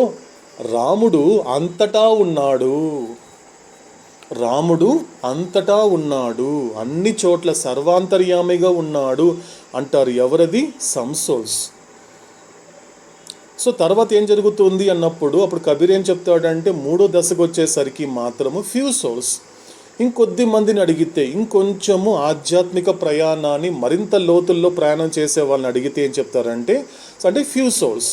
[SPEAKER 1] రాముడు అంతటా ఉన్నాడు, రాముడు అంతటా ఉన్నాడు, అన్ని చోట్ల సర్వాంతర్యామిగా ఉన్నాడు అంటారు. ఎవరది? సంసోల్స్. సో తర్వాత ఏం జరుగుతుంది అన్నప్పుడు అప్పుడు కబీర్ ఏం చెప్తాడంటే 3వ దశకు వచ్చేసరికి మాత్రము ఫ్యూ సోల్స్. ఇంకొద్ది మందిని అడిగితే, ఇంకొంచెము ఆధ్యాత్మిక ప్రయాణాన్ని మరింత లోతుల్లో ప్రయాణం చేసే వాళ్ళని అడిగితే ఏం చెప్తారంటే అంటే ఫ్యూ సోల్స్.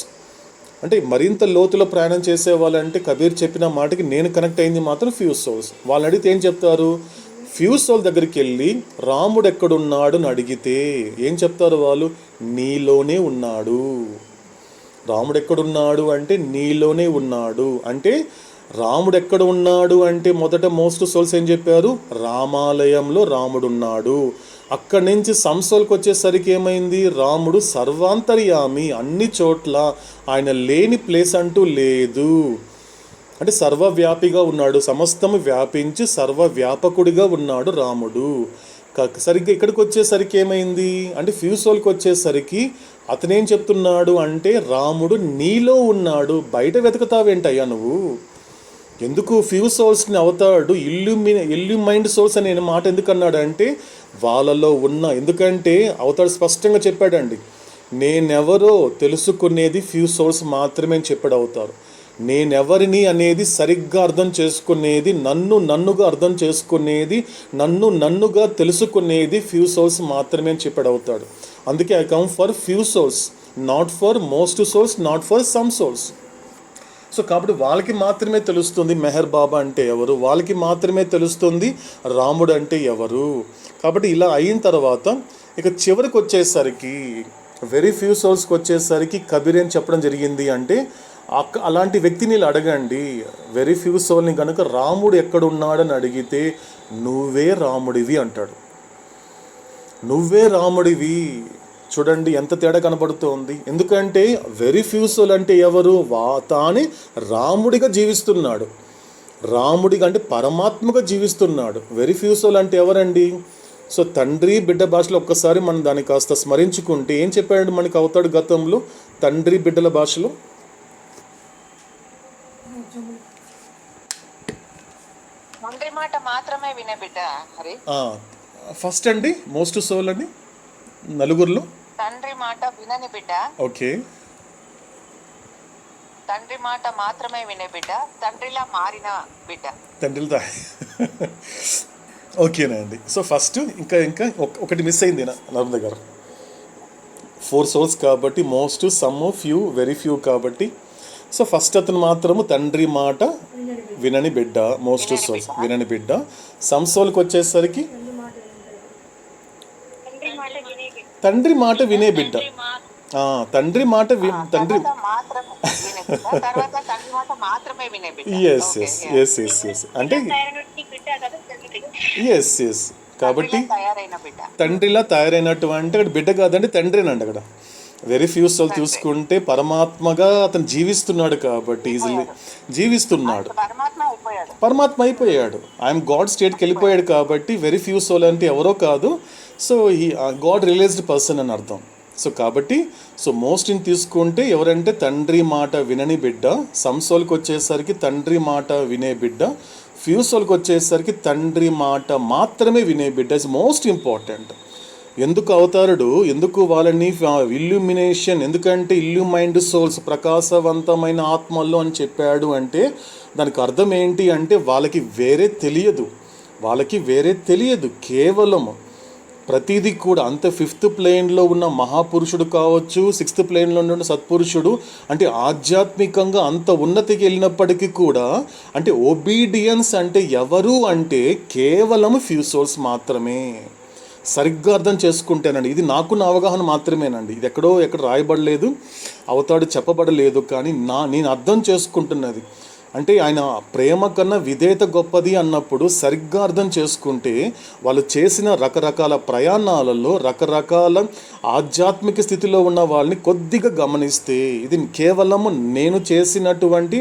[SPEAKER 1] అంటే మరింత లోతులో ప్రయాణం చేసే వాళ్ళంటే కబీర్ చెప్పిన మాటకి నేను కనెక్ట్ అయింది మాత్రం ఫ్యూ సోల్స్. వాళ్ళని అడిగితే ఏం చెప్తారు? ఫ్యూ సోల్ దగ్గరికి వెళ్ళి రాముడు ఎక్కడున్నాడు అని అడిగితే ఏం చెప్తారు వాళ్ళు? నీలోనే ఉన్నాడు. రాముడు ఎక్కడున్నాడు అంటే నీలోనే ఉన్నాడు. అంటే రాముడు ఎక్కడ ఉన్నాడు అంటే మొదట మోస్ట్ సోల్స్ ఏం చెప్పారు? రామాలయంలో రాముడు ఉన్నాడు. అక్కడి నుంచి సంసోల్కి వచ్చేసరికి ఏమైంది? రాముడు సర్వాంతర్యామి, అన్ని చోట్ల ఆయన లేని ప్లేస్ అంటూ లేదు. అంటే సర్వవ్యాపిగా ఉన్నాడు, సమస్తము వ్యాపించి సర్వవ్యాపకుడిగా ఉన్నాడు రాముడు. సరిగ్గా ఇక్కడికి వచ్చేసరికి ఏమైంది అంటే ఫ్యూసోల్కి వచ్చేసరికి అతనేం చెప్తున్నాడు అంటే రాముడు నీలో ఉన్నాడు, బయట వెతుకుతావేంటయ్యా నువ్వు? ఎందుకు ఫ్యూసోల్స్ని అవుతాడు ఇల్యూమైండ్ సోల్స్ అనే మాట ఎందుకు అన్నాడు అంటే వాళ్ళలో ఉన్న, ఎందుకంటే అవతాడు స్పష్టంగా చెప్పాడండి, నేనెవరో తెలుసుకునేది ఫ్యూసోల్స్ మాత్రమే అని చెప్పాడు అవుతారు. నేనెవరిని అనేది సరిగ్గా అర్థం చేసుకునేది, నన్నుగా అర్థం చేసుకునేది, నన్నుగా తెలుసుకునేది ఫ్యూ సోల్స్ మాత్రమే అని చెప్పాడు అవుతాడు. అందుకే I come for few souls, not for most souls, not for some souls. So కాబట్టి వాళ్ళకి మాత్రమే తెలుస్తుంది మెహర్ బాబా అంటే ఎవరు, వాళ్ళకి మాత్రమే తెలుస్తుంది రాముడు అంటే ఎవరు. కాబట్టి ఇలా అయిన తర్వాత ఇక చివరికి వచ్చేసరికి వెరీ ఫ్యూ సోల్స్కి వచ్చేసరికి కబీర్ ఏం చెప్పడం జరిగింది అంటే అలాంటి వ్యక్తిని ఇలా అడగండి, వెరీ ఫ్యూ సోల్ని కనుక రాముడు ఎక్కడున్నాడని అడిగితే నువ్వే రాముడివి అంటాడు. నువ్వే రాముడివి. చూడండి ఎంత తేడా కనబడుతోంది. ఎందుకంటే వెరీ ఫ్యూ సోల్ అంటే ఎవరు? తానే రాముడిగా జీవిస్తున్నాడు, రాముడిగా అంటే పరమాత్మగా జీవిస్తున్నాడు. వెరీ ఫ్యూ సోల్ అంటే ఎవరండి? సో తండ్రి బిడ్డ భాషలో ఒక్కసారి మనం దాన్ని కాస్త స్మరించుకుంటే ఏం చెప్పాడు మనకి అవుతాడు గతంలో తండ్రి బిడ్డల భాషలో?
[SPEAKER 5] తండ్రి మాట మాత్రమే వినే బిడ్డ హరి.
[SPEAKER 1] ఫస్ట్ అండి మోస్ట్ సోల్ అండి నలుగురిలో
[SPEAKER 5] తండ్రి మాట వినని బిడ్డ.
[SPEAKER 1] ఓకే,
[SPEAKER 5] తండ్రి మాట మాత్రమే వినే బిడ్డ, తండ్రిలా మారిన బిడ్డ.
[SPEAKER 1] తండ్రిలో ఓకేనా అండి. సో ఫస్ట్ ఇంకా ఒకటి మిస్ అయింది నర్మద గారు. 4 సోల్స్ కాబట్టి most, some, few, very few కాబట్టి సో ఫస్ట్ అతను మాత్రము తండ్రి మాట వినని బిడ్డ, మోస్ట్ సోల్స్ వినని బిడ్డ. సమ్ సోల్కి వచ్చేసరికి తండ్రి మాట వినే బిడ్డ, తండ్రి మాట తండ్రి ఎస్ అంటే ఎస్ కాబట్టి తండ్రిలా తయారైనటువంటి అక్కడ బిడ్డ కాదండి తండ్రినండి అక్కడ. వెరీ ఫ్యూ సోల్ చూసుకుంటే పరమాత్మగా అతను జీవిస్తున్నాడు కాబట్టి ఈజీలీ జీవిస్తున్నాడు, పరమాత్మ అయిపోయాడు. ఐఎమ్ గాడ్ స్టేట్కి వెళ్ళిపోయాడు కాబట్టి వెరీ ఫ్యూ సోల్ అంటే ఎవరో కాదు, సో ఈ గాడ్ రియలైజ్డ్ పర్సన్ అని అర్థం. సో కాబట్టి సో మోస్ట్ని తీసుకుంటే ఎవరంటే తండ్రి మాట వినని బిడ్డ, సమ్ సోల్కి వచ్చేసరికి తండ్రి మాట వినే బిడ్డ, ఫ్యూ సోల్కి వచ్చేసరికి తండ్రి మాట మాత్రమే వినే బిడ్డ ఇస్ మోస్ట్ ఇంపార్టెంట్. ఎందుకు అవతారుడు ఎందుకు వాళ్ళని ఇల్యూమినేషన్, ఎందుకంటే ఇల్యూమైండ్ సోల్స్ ప్రకాశవంతమైన ఆత్మల్లో అని చెప్పాడు అంటే దానికి అర్థం ఏంటి అంటే వాళ్ళకి వేరే తెలియదు, కేవలం ప్రతిదీ కూడా అంత 5th ప్లేన్లో ఉన్న మహాపురుషుడు కావచ్చు, 6th ప్లేన్లో ఉన్న సత్పురుషుడు అంటే ఆధ్యాత్మికంగా అంత ఉన్నతికి వెళ్ళినప్పటికీ కూడా అంటే ఒబీడియన్స్ అంటే ఎవరు అంటే కేవలం ఫ్యూ సోల్స్ మాత్రమే. సరిగ్గా అర్థం చేసుకుంటేనండి, ఇది నాకున్న అవగాహన మాత్రమేనండి, ఇది ఎక్కడ రాయబడలేదు, అవతాడు చెప్పబడలేదు, కానీ నేను అర్థం చేసుకుంటున్నది అంటే ఆయన ప్రేమ కన్నా విధేయత గొప్పది అన్నప్పుడు సరిగ్గా అర్థం చేసుకుంటే వాళ్ళు చేసిన రకరకాల ప్రయాణాలలో రకరకాల ఆధ్యాత్మిక స్థితిలో ఉన్న వాళ్ళని కొద్దిగా గమనిస్తే ఇది కేవలం నేను చేసినటువంటి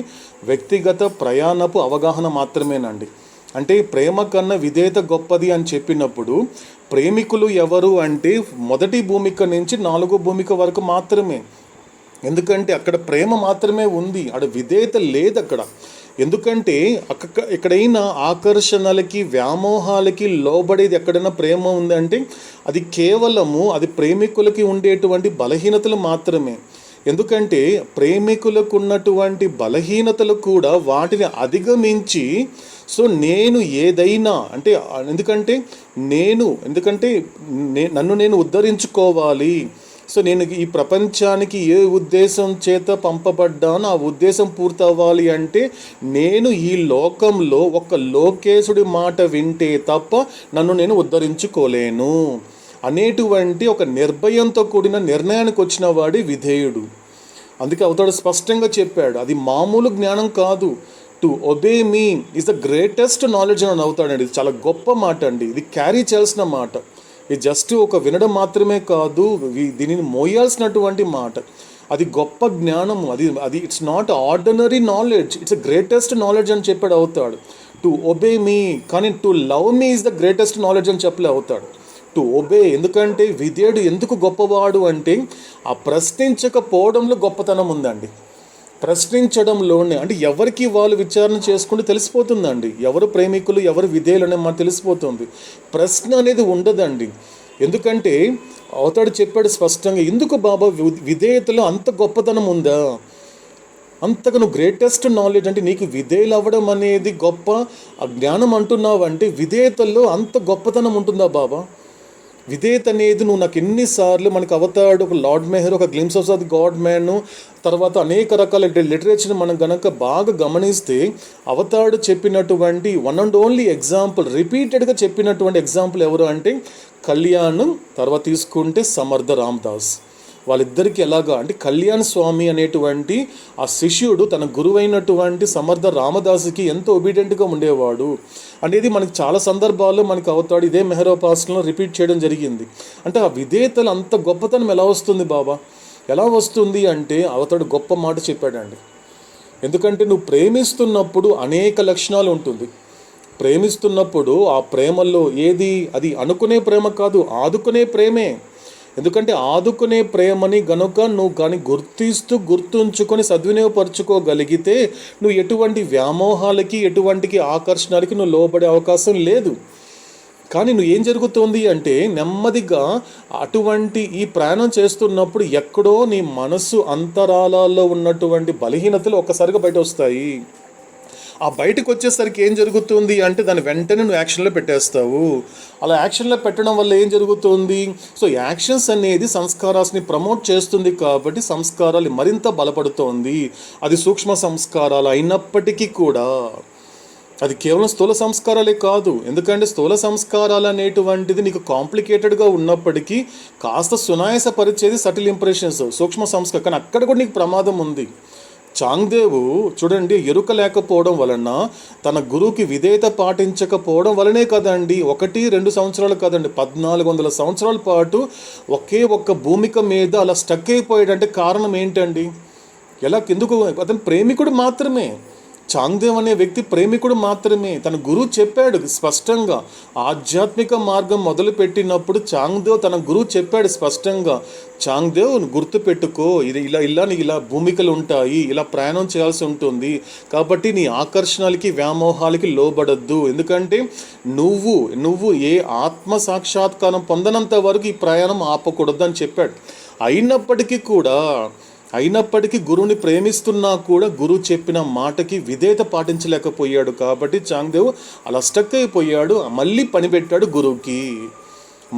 [SPEAKER 1] వ్యక్తిగత ప్రయాణపు అవగాహన మాత్రమేనండి. అంటే ప్రేమ కన్నా విధేయత గొప్పది అని చెప్పినప్పుడు ప్రేమికులు ఎవరు అంటే మొదటి భూమిక నుంచి 4వ భూమిక వరకు మాత్రమే. ఎందుకంటే అక్కడ ప్రేమ మాత్రమే ఉంది, అక్కడ విధేయత లేదు అక్కడ. ఎందుకంటే ఎక్కడైనా ఆకర్షణలకి వ్యామోహాలకి లోబడేది ఎక్కడైనా ప్రేమ ఉందంటే అది కేవలము అది ప్రేమికులకి ఉండేటువంటి బలహీనతలు మాత్రమే. ఎందుకంటే ప్రేమికులకు ఉన్నటువంటి బలహీనతలు కూడా వాటిని అధిగమించి సో నేను ఏదైనా అంటే ఎందుకంటే నన్ను నేను ఉద్ధరించుకోవాలి, సో నేను ఈ ప్రపంచానికి ఏ ఉద్దేశం చేత పంపబడ్డానో ఆ ఉద్దేశం పూర్తవ్వాలి అంటే నేను ఈ లోకంలో ఒక లోకేశుడి మాట వింటే తప్ప నన్ను నేను ఉద్ధరించుకోలేను అనేటువంటి ఒక నిర్భయంతో కూడిన నిర్ణయానికి వచ్చిన వాడి విధేయుడు. అందుకే అవతాడు స్పష్టంగా చెప్పాడు, అది మామూలు జ్ఞానం కాదు. To obey me is the greatest knowledge అని అవుతాడండి. ఇది చాలా గొప్ప మాట అండి, ఇది క్యారీ చేయాల్సిన మాట. ఇది జస్ట్ ఒక వినడం మాత్రమే కాదు, దీనిని మోయాల్సినటువంటి మాట. అది గొప్ప జ్ఞానము, అది అది it's not ordinary knowledge, it's greatest knowledge అని చెప్పాడు అవుతాడు. టు ఒబే మీ, కానీ to love me is the greatest knowledge అని చెప్పలే అవుతాడు. టు ఒబే, ఎందుకంటే విధేయుడు ఎందుకు గొప్పవాడు అంటే ఆ ప్రశ్నించకపోవడంలో గొప్పతనం ఉందండి. ప్రశ్నించడంలోనే అంటే ఎవరికి వాళ్ళు విచారణ చేసుకుంటే తెలిసిపోతుందండి, ఎవరు ప్రేమికులు ఎవరు విధేయులు అనేది మనకు తెలిసిపోతుంది. ప్రశ్న అనేది ఉండదండి. ఎందుకంటే అవతాడు చెప్పాడు స్పష్టంగా, ఎందుకు బాబా విధేయతలో అంత గొప్పతనం ఉందా, అంతగా నువ్వు గ్రేటెస్ట్ నాలెడ్జ్ అంటే నీకు విధేయులు అవ్వడం అనేది గొప్ప జ్ఞానం అంటున్నావు అంటే విధేయతల్లో అంత గొప్పతనం ఉంటుందా బాబా? విధేయత అనేది నువ్వు నాకు ఎన్నిసార్లు మనకు అవతాడు ఒక లార్డ్ మెహర్, ఒక glimpse of the God man, తర్వాత అనేక రకాల లిటరేచర్ని మనం గనక బాగా గమనిస్తే అవతాడు చెప్పినటువంటి వన్ అండ్ ఓన్లీ ఎగ్జాంపుల్, రిపీటెడ్గా చెప్పినటువంటి ఎగ్జాంపుల్ ఎవరు అంటే కళ్యాణం, తర్వాత తీసుకుంటే సమర్థ రామదాస్. వాళ్ళిద్దరికీ ఎలాగా అంటే కళ్యాణ్ స్వామి అనేటువంటి ఆ శిష్యుడు తన గురువైనటువంటి సమర్థ రామదాసుకి ఎంతో ఒబీడియంట్గా ఉండేవాడు అనేది మనకి చాలా సందర్భాల్లో మనకు అవుతాడు ఇదే మెహరోపాసనలో రిపీట్ చేయడం జరిగింది. అంటే ఆ విధేయతలు అంత గొప్పతనం ఎలా వస్తుంది బాబా? ఎలా వస్తుంది అంటే అవతాడు గొప్ప మాట చెప్పాడండి. ఎందుకంటే నువ్వు ప్రేమిస్తున్నప్పుడు అనేక లక్షణాలు ఉంటుంది. ప్రేమిస్తున్నప్పుడు ఆ ప్రేమల్లో ఏది అది అనుకునే ప్రేమ కాదు, ఆదుకునే ప్రేమే. ఎందుకంటే ఆదుకునే ప్రేమని గనుక నువ్వు కానీ గుర్తుంచుకొని సద్వినియోగపరచుకోగలిగితే నువ్వు ఎటువంటి వ్యామోహాలకి ఎటువంటి ఆకర్షణలకి నువ్వు లోబడే అవకాశం లేదు. కానీ నువ్వు ఏం జరుగుతుంది అంటే నెమ్మదిగా అటువంటి ఈ ప్రయాణం చేస్తున్నప్పుడు ఎక్కడో నీ మనస్సు అంతరాలలో ఉన్నటువంటి బలహీనతలు ఒక్కసారిగా బయట వస్తాయి. ఆ బయటకు వచ్చేసరికి ఏం జరుగుతుంది అంటే దాన్ని వెంటనే నువ్వు యాక్షన్లో పెట్టేస్తావు. అలా యాక్షన్లో పెట్టడం వల్ల ఏం జరుగుతుంది? సో యాక్షన్స్ అనేది సంస్కారాన్ని ప్రమోట్ చేస్తుంది కాబట్టి సంస్కారాలు మరింత బలపడుతోంది. అది సూక్ష్మ సంస్కారాలు అయినప్పటికీ కూడా అది కేవలం స్థూల సంస్కారాలే కాదు. ఎందుకంటే స్థూల సంస్కారాలు అనేటువంటిది నీకు కాంప్లికేటెడ్గా ఉన్నప్పటికీ కాస్త సునాయాసపరిచేది సటిల్ ఇంప్రెషన్స్, సూక్ష్మ సంస్కారం. కానీ అక్కడ కూడా నీకు ప్రమాదం ఉంది. చాంగ్దేవు చూడండి, ఎరుక లేకపోవడం వలన తన గురువుకి విధేయత పాటించకపోవడం వలనే కదండి 1-2 సంవత్సరాలు కాదండి 1400 సంవత్సరాల పాటు ఒకే ఒక్క భూమిక మీద అలా స్టక్ అయిపోయాడంటే కారణం ఏంటండి? ఎందుకు? అతను ప్రేమికుడు మాత్రమే. చాంగ్దేవ్ అనే వ్యక్తి ప్రేమికుడు మాత్రమే. తన గురువు చెప్పాడు స్పష్టంగా, ఆధ్యాత్మిక మార్గం మొదలుపెట్టినప్పుడు చాంగ్దేవ్ తన గురువు చెప్పాడు స్పష్టంగా, చాంగ్దేవ్ గుర్తుపెట్టుకో, ఇది ఇలా భూమికలు ఉంటాయి, ఇలా ప్రయాణం చేయాల్సి ఉంటుంది, కాబట్టి నీ ఆకర్షణలకి వ్యామోహాలకి లోబడద్దు. ఎందుకంటే నువ్వు ఏ ఆత్మ సాక్షాత్కారం పొందనంత వరకు ఈ ప్రయాణం ఆపకూడదు అని చెప్పాడు. అయినప్పటికీ గురువుని ప్రేమిస్తున్నా కూడా గురువు చెప్పిన మాటకి విధేయత పాటించలేకపోయాడు. కాబట్టి చాంగ్దేవ్ అలా స్టక్ అయిపోయాడు. మళ్ళీ పనిపెట్టాడు గురువుకి.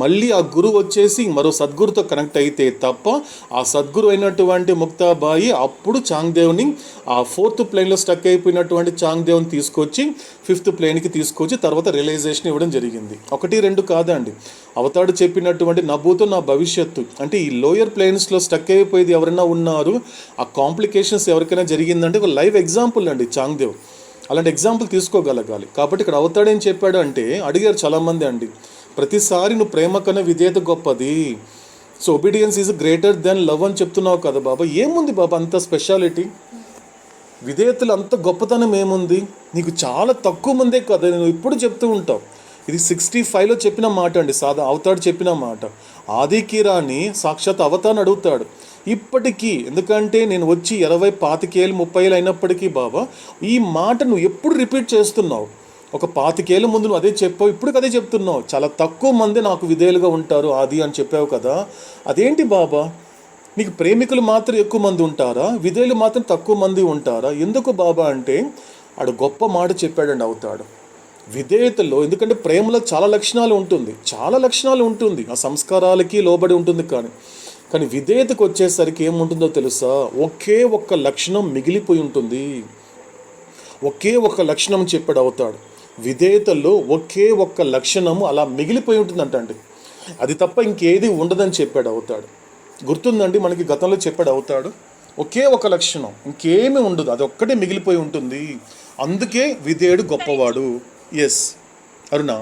[SPEAKER 1] మళ్ళీ ఆ గురువు వచ్చేసి మరో సద్గురుతో కనెక్ట్ అయితే తప్ప ఆ సద్గురు అయినటువంటి ముక్తాబాయి అప్పుడు చాంగ్దేవ్ని ఆ 4th ప్లేన్లో స్టక్ అయిపోయినటువంటి చాంగ్దేవ్ని తీసుకొచ్చి 5th ప్లేన్కి తీసుకొచ్చి తర్వాత రియలైజేషన్ ఇవ్వడం జరిగింది. 1-2 కాదండి. అవతాడు చెప్పినటువంటి నా భూతం నా భవిష్యత్తు అంటే ఈ లోయర్ ప్లేన్స్లో స్టక్ అయిపోయేది ఎవరైనా ఉన్నారు, ఆ కాంప్లికేషన్స్ ఎవరికైనా జరిగిందంటే ఒక లైవ్ ఎగ్జాంపుల్ అండి చాంగ్దేవ్. అలాంటి ఎగ్జాంపుల్ తీసుకోగలగాలి. కాబట్టి ఇక్కడ అవతాడు ఏం చెప్పాడు అంటే అడిగారు చాలామంది అండి, ప్రతిసారి నువ్వు ప్రేమ కన్నా విధేయత గొప్పది, so obedience is greater than love అని చెప్తున్నావు కదా బాబా. ఏముంది బాబా అంత స్పెషాలిటీ? విధేయతలు అంత గొప్పతనం ఏముంది? నీకు చాలా తక్కువ మందే కదా, నేను ఇప్పుడు చెప్తూ ఉంటావు. ఇది 65లో చెప్పిన మాట అండి, అవతాడు చెప్పిన మాట. ఆదికీరాని సాక్షాత్ అవతాన్ని అడుగుతాడు ఇప్పటికీ. ఎందుకంటే నేను వచ్చి 20, 25, 30 అయినప్పటికీ బాబా ఈ మాట నువ్వు ఎప్పుడు రిపీట్ చేస్తున్నావు. ఒక 25 ముందు నువ్వు అదే చెప్పావు, ఇప్పుడు అదే చెప్తున్నావు. చాలా తక్కువ మంది నాకు విధేయులుగా ఉంటారు ఆది అని చెప్పావు కదా, అదేంటి బాబా? నీకు ప్రేమికులు మాత్రం ఎక్కువ మంది ఉంటారా, విధేయులు మాత్రం తక్కువ మంది ఉంటారా? ఎందుకు బాబా అంటే ఆడు గొప్ప మాట చెప్పాడండి అవుతాడు విధేయతలో. ఎందుకంటే ప్రేమలో చాలా లక్షణాలు ఉంటుంది, ఆ సంస్కారాలకి లోబడి ఉంటుంది. కానీ విధేయతకు వచ్చేసరికి ఏముంటుందో తెలుసా? ఒకే ఒక్క లక్షణం మిగిలిపోయి ఉంటుంది. ఒకే ఒక్క లక్షణం చెప్పాడు అవుతాడు. విధేయతలో ఒకే ఒక్క లక్షణము అలా మిగిలిపోయి ఉంటుందంటండి, అది తప్ప ఇంకేది ఉండదని చెప్పాడు అవుతాడు. గుర్తుందండి మనకి గతంలో చెప్పాడు అవుతాడు, ఒకే ఒక లక్షణం ఇంకేమీ ఉండదు, అది ఒక్కటే మిగిలిపోయి ఉంటుంది. అందుకే విధేయుడు గొప్పవాడు. ఎస్ అరుణ,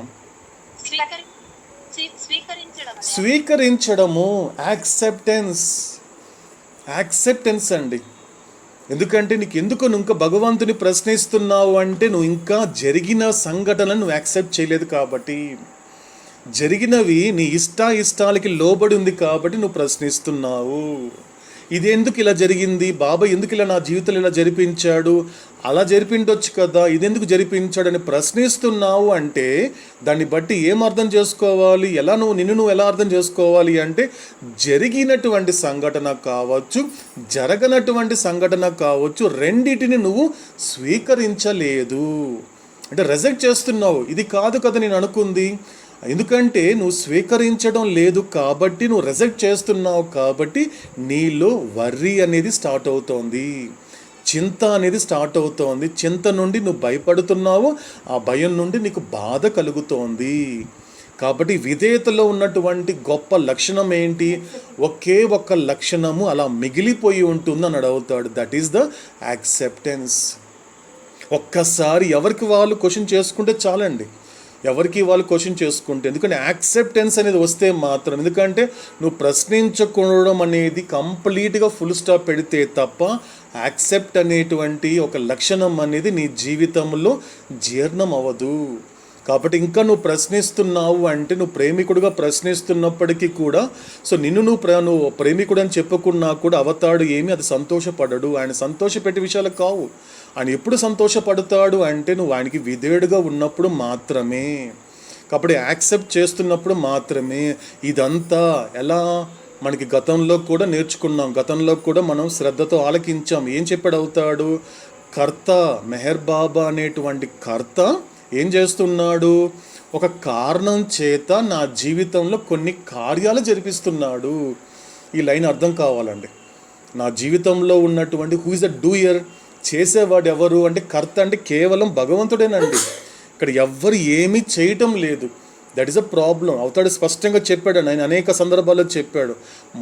[SPEAKER 3] స్వీకరించడము,
[SPEAKER 1] యాక్సెప్టెన్స్ అండి. ఎందుకంటే నువ్వు ఇంకా భగవంతుని ప్రశ్నిస్తున్నావు అంటే నువ్వు ఇంకా జరిగిన సంఘటనలను నువ్వు యాక్సెప్ట్ చేయలేదు కాబట్టి, జరిగినవి నీ ఇష్టాలకి లోబడి ఉంది కాబట్టి నువ్వు ప్రశ్నిస్తున్నావు. ఇది ఎందుకు ఇలా జరిగింది, బాబా ఎందుకు ఇలా నా జీవితంలో ఇలా జరిపించాడు, అలా జరిపించవచ్చు కదా, ఇదెందుకు జరిపించాడు అని ప్రశ్నిస్తున్నావు అంటే దాన్ని బట్టి ఏం అర్థం చేసుకోవాలి, నిన్ను ఎలా అర్థం చేసుకోవాలి అంటే జరిగినటువంటి సంఘటన కావచ్చు, జరగనటువంటి సంఘటన కావచ్చు, రెండిటిని నువ్వు స్వీకరించలేదు అంటే రిజెక్ట్ చేస్తున్నావు. ఇది కాదు కదా నేను అనుకుంది, ఎందుకంటే నువ్వు స్వీకరించడం లేదు కాబట్టి, నువ్వు రిజెక్ట్ చేస్తున్నావు కాబట్టి నీలో వర్రీ అనేది స్టార్ట్ అవుతోంది, చింత అనేది స్టార్ట్ అవుతోంది. చింత నుండి నువ్వు భయపడుతున్నావు, ఆ భయం నుండి నీకు బాధ కలుగుతోంది. కాబట్టి విధేయతలో ఉన్నటువంటి గొప్ప లక్షణం ఏంటి, ఒకే ఒక్క లక్షణము అలా మిగిలిపోయి ఉంటుందని అడుగుతాడు, దట్ ఈస్ ద యాక్సెప్టెన్స్. ఒక్కసారి ఎవరికి వాళ్ళు క్వశ్చన్ చేసుకుంటే చాలండి, ఎవరికి వాళ్ళు క్వశ్చన్ చేసుకుంటే. ఎందుకంటే యాక్సెప్టెన్స్ అనేది వస్తే మాత్రం, ఎందుకంటే నువ్వు ప్రశ్నించకూడడం అనేది కంప్లీట్గా ఫుల్ స్టాప్ పెడితే తప్ప యాక్సెప్ట్ అనేటువంటి ఒక లక్షణం అనేది నీ జీవితంలో జీర్ణం అవ్వదు. కాబట్టి ఇంకా నువ్వు ప్రశ్నిస్తున్నావు అంటే, నువ్వు ప్రేమికుడుగా ప్రశ్నిస్తున్నప్పటికీ కూడా, సో నువ్వు ప్రేమికుడు అని చెప్పుకున్నా కూడా అవతాడు ఏమి అది సంతోషపడడు. ఆయన సంతోషపెట్టే విషయాలు కావు. ఆయన ఎప్పుడు సంతోషపడతాడు అంటే నువ్వు ఆయనకి విధేయుడుగా ఉన్నప్పుడు మాత్రమే. కాబట్టి యాక్సెప్ట్ చేస్తున్నప్పుడు మాత్రమే. ఇదంతా ఎలా మనకి గతంలో కూడా నేర్చుకున్నాం, గతంలో కూడా మనం శ్రద్ధతో ఆలకించాం. ఏం చెప్పాడు అవుతాడు, కర్త మెహర్ బాబా అనేటువంటి కర్త ఏం చేస్తున్నాడు, ఒక కారణం చేత నా జీవితంలో కొన్ని కార్యాలు జరిపిస్తున్నాడు. ఈ లైన్ అర్థం కావాలండి. నా జీవితంలో ఉన్నటువంటి హూ ఇస్ ద డూయర్, చేసేవాడు ఎవరు అంటే కర్త అంటే కేవలం భగవంతుడేనండి. ఇక్కడ ఎవ్వరు ఏమీ చేయటం లేదు. That is a problem. అవుతాడు స్పష్టంగా చెప్పాడు, ఆయన అనేక సందర్భాల్లో చెప్పాడు.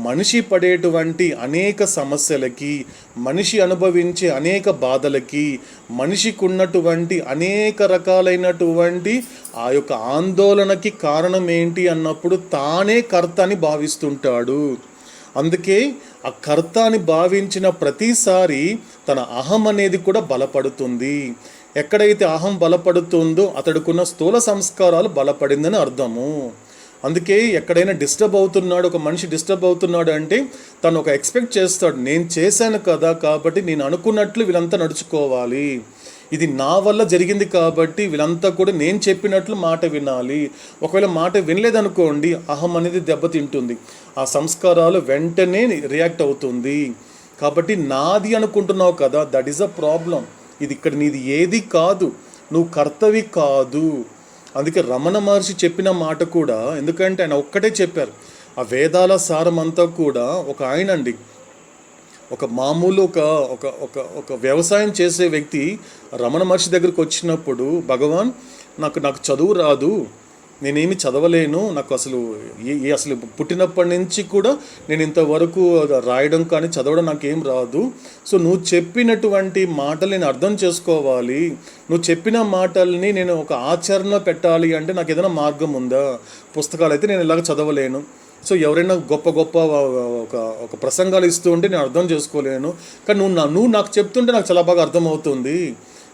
[SPEAKER 1] మనిషి పడేటువంటి అనేక సమస్యలకి, మనిషి అనుభవించే అనేక బాధలకి, మనిషికి ఉన్నటువంటి అనేక రకాలైనటువంటి ఆ యొక్క ఆందోళనకి కారణం ఏంటి అన్నప్పుడు తానే కర్త అని భావిస్తుంటాడు. అందుకే ఆ కర్త అని భావించిన ప్రతిసారి తన అహం అనేది కూడా బలపడుతుంది. ఎక్కడైతే అహం బలపడుతుందో అతడుకున్న స్థూల సంస్కారాలు బలపడిందని అర్థము. అందుకే ఎక్కడైనా డిస్టర్బ్ అవుతున్నాడు, ఒక మనిషి డిస్టర్బ్ అవుతున్నాడు అంటే తను ఒక ఎక్స్పెక్ట్ చేస్తాడు, నేను చేశాను కదా కాబట్టి నేను అనుకున్నట్లు వీళ్ళంతా నడుచుకోవాలి, ఇది నా వల్ల జరిగింది కాబట్టి వీళ్ళంతా కూడా నేను చెప్పినట్లు మాట వినాలి. ఒకవేళ మాట వినలేదనుకోండి, అహం అనేది దెబ్బతింటుంది, ఆ సంస్కారాలు వెంటనే రియాక్ట్ అవుతుంది. కాబట్టి నాది అనుకుంటున్నావు కదా, దట్ ఈస్ అ ప్రాబ్లం. ఇది ఇక్కడ నీది ఏది కాదు, నువ్వు కర్తవి కాదు. అందుకే రమణ మహర్షి చెప్పిన మాట కూడా, ఎందుకంటే ఆయన ఒక్కటే చెప్పారు, ఆ వేదాల సారం అంతా కూడా ఒక ఆయన అండి, ఒక మామూలు ఒక వ్యవసాయం చేసే వ్యక్తి రమణ మహర్షి దగ్గరికి వచ్చినప్పుడు, భగవాన్ నాకు చదువు రాదు, నేనేమి చదవలేను, నాకు అసలు అసలు పుట్టినప్పటి నుంచి కూడా నేను ఇంతవరకు రాయడం కానీ చదవడం నాకేం రాదు. సో నువ్వు చెప్పినటువంటి మాటలు నేను అర్థం చేసుకోవాలి, నువ్వు చెప్పిన మాటల్ని నేను ఒక ఆచరణ పెట్టాలి అంటే నాకు ఏదైనా మార్గం ఉందా? పుస్తకాలు అయితే నేను ఇలాగ చదవలేను, సో ఎవరైనా గొప్ప ఒక ప్రసంగాలు ఇస్తూ ఉంటే నేను అర్థం చేసుకోలేను, కానీ నువ్వు నాకు చెప్తుంటే నాకు చాలా బాగా అర్థమవుతుంది.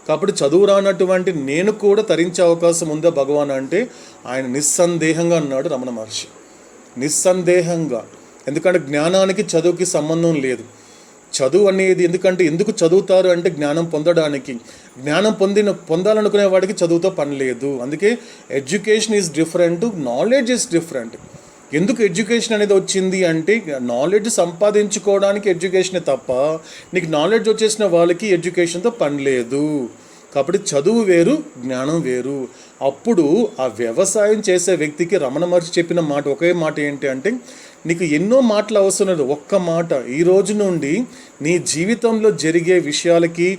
[SPEAKER 1] కాబట్టి చదువు రానటువంటి నేను కూడా తరించే అవకాశం ఉందా భగవాన్ అంటే ఆయన నిస్సందేహంగా అన్నాడు రమణ మహర్షి. నిస్సందేహంగా. ఎందుకంటే జ్ఞానానికి చదువుకి సంబంధం లేదు. చదువు అనేది ఎందుకు చదువుతారు అంటే జ్ఞానం పొందడానికి. జ్ఞానం పొందాలనుకునే వాడికి చదువుతో పని లేదు. అందుకే education is different, knowledge is different. ఎందుకు ఎడ్యుకేషన్ అనేది వచ్చింది అంటే నాలెడ్జ్ సంపాదించుకోవడానికి ఎడ్యుకేషనే తప్ప నీకు నాలెడ్జ్ వచ్చేసిన వాళ్ళకి ఎడ్యుకేషన్తో పని లేదు. కాబట్టి చదువు వేరు, జ్ఞానం వేరు. అప్పుడు ఆ వ్యవసాయం చేసే వ్యక్తికి రమణ మహర్షి చెప్పిన మాట ఒకే మాట ఏంటి అంటే, నీకు ఎన్నో మాటలు అవసరం లేదు, ఒక్క మాట, ఈ రోజు నుండి నీ జీవితంలో జరిగే విషయాలకి,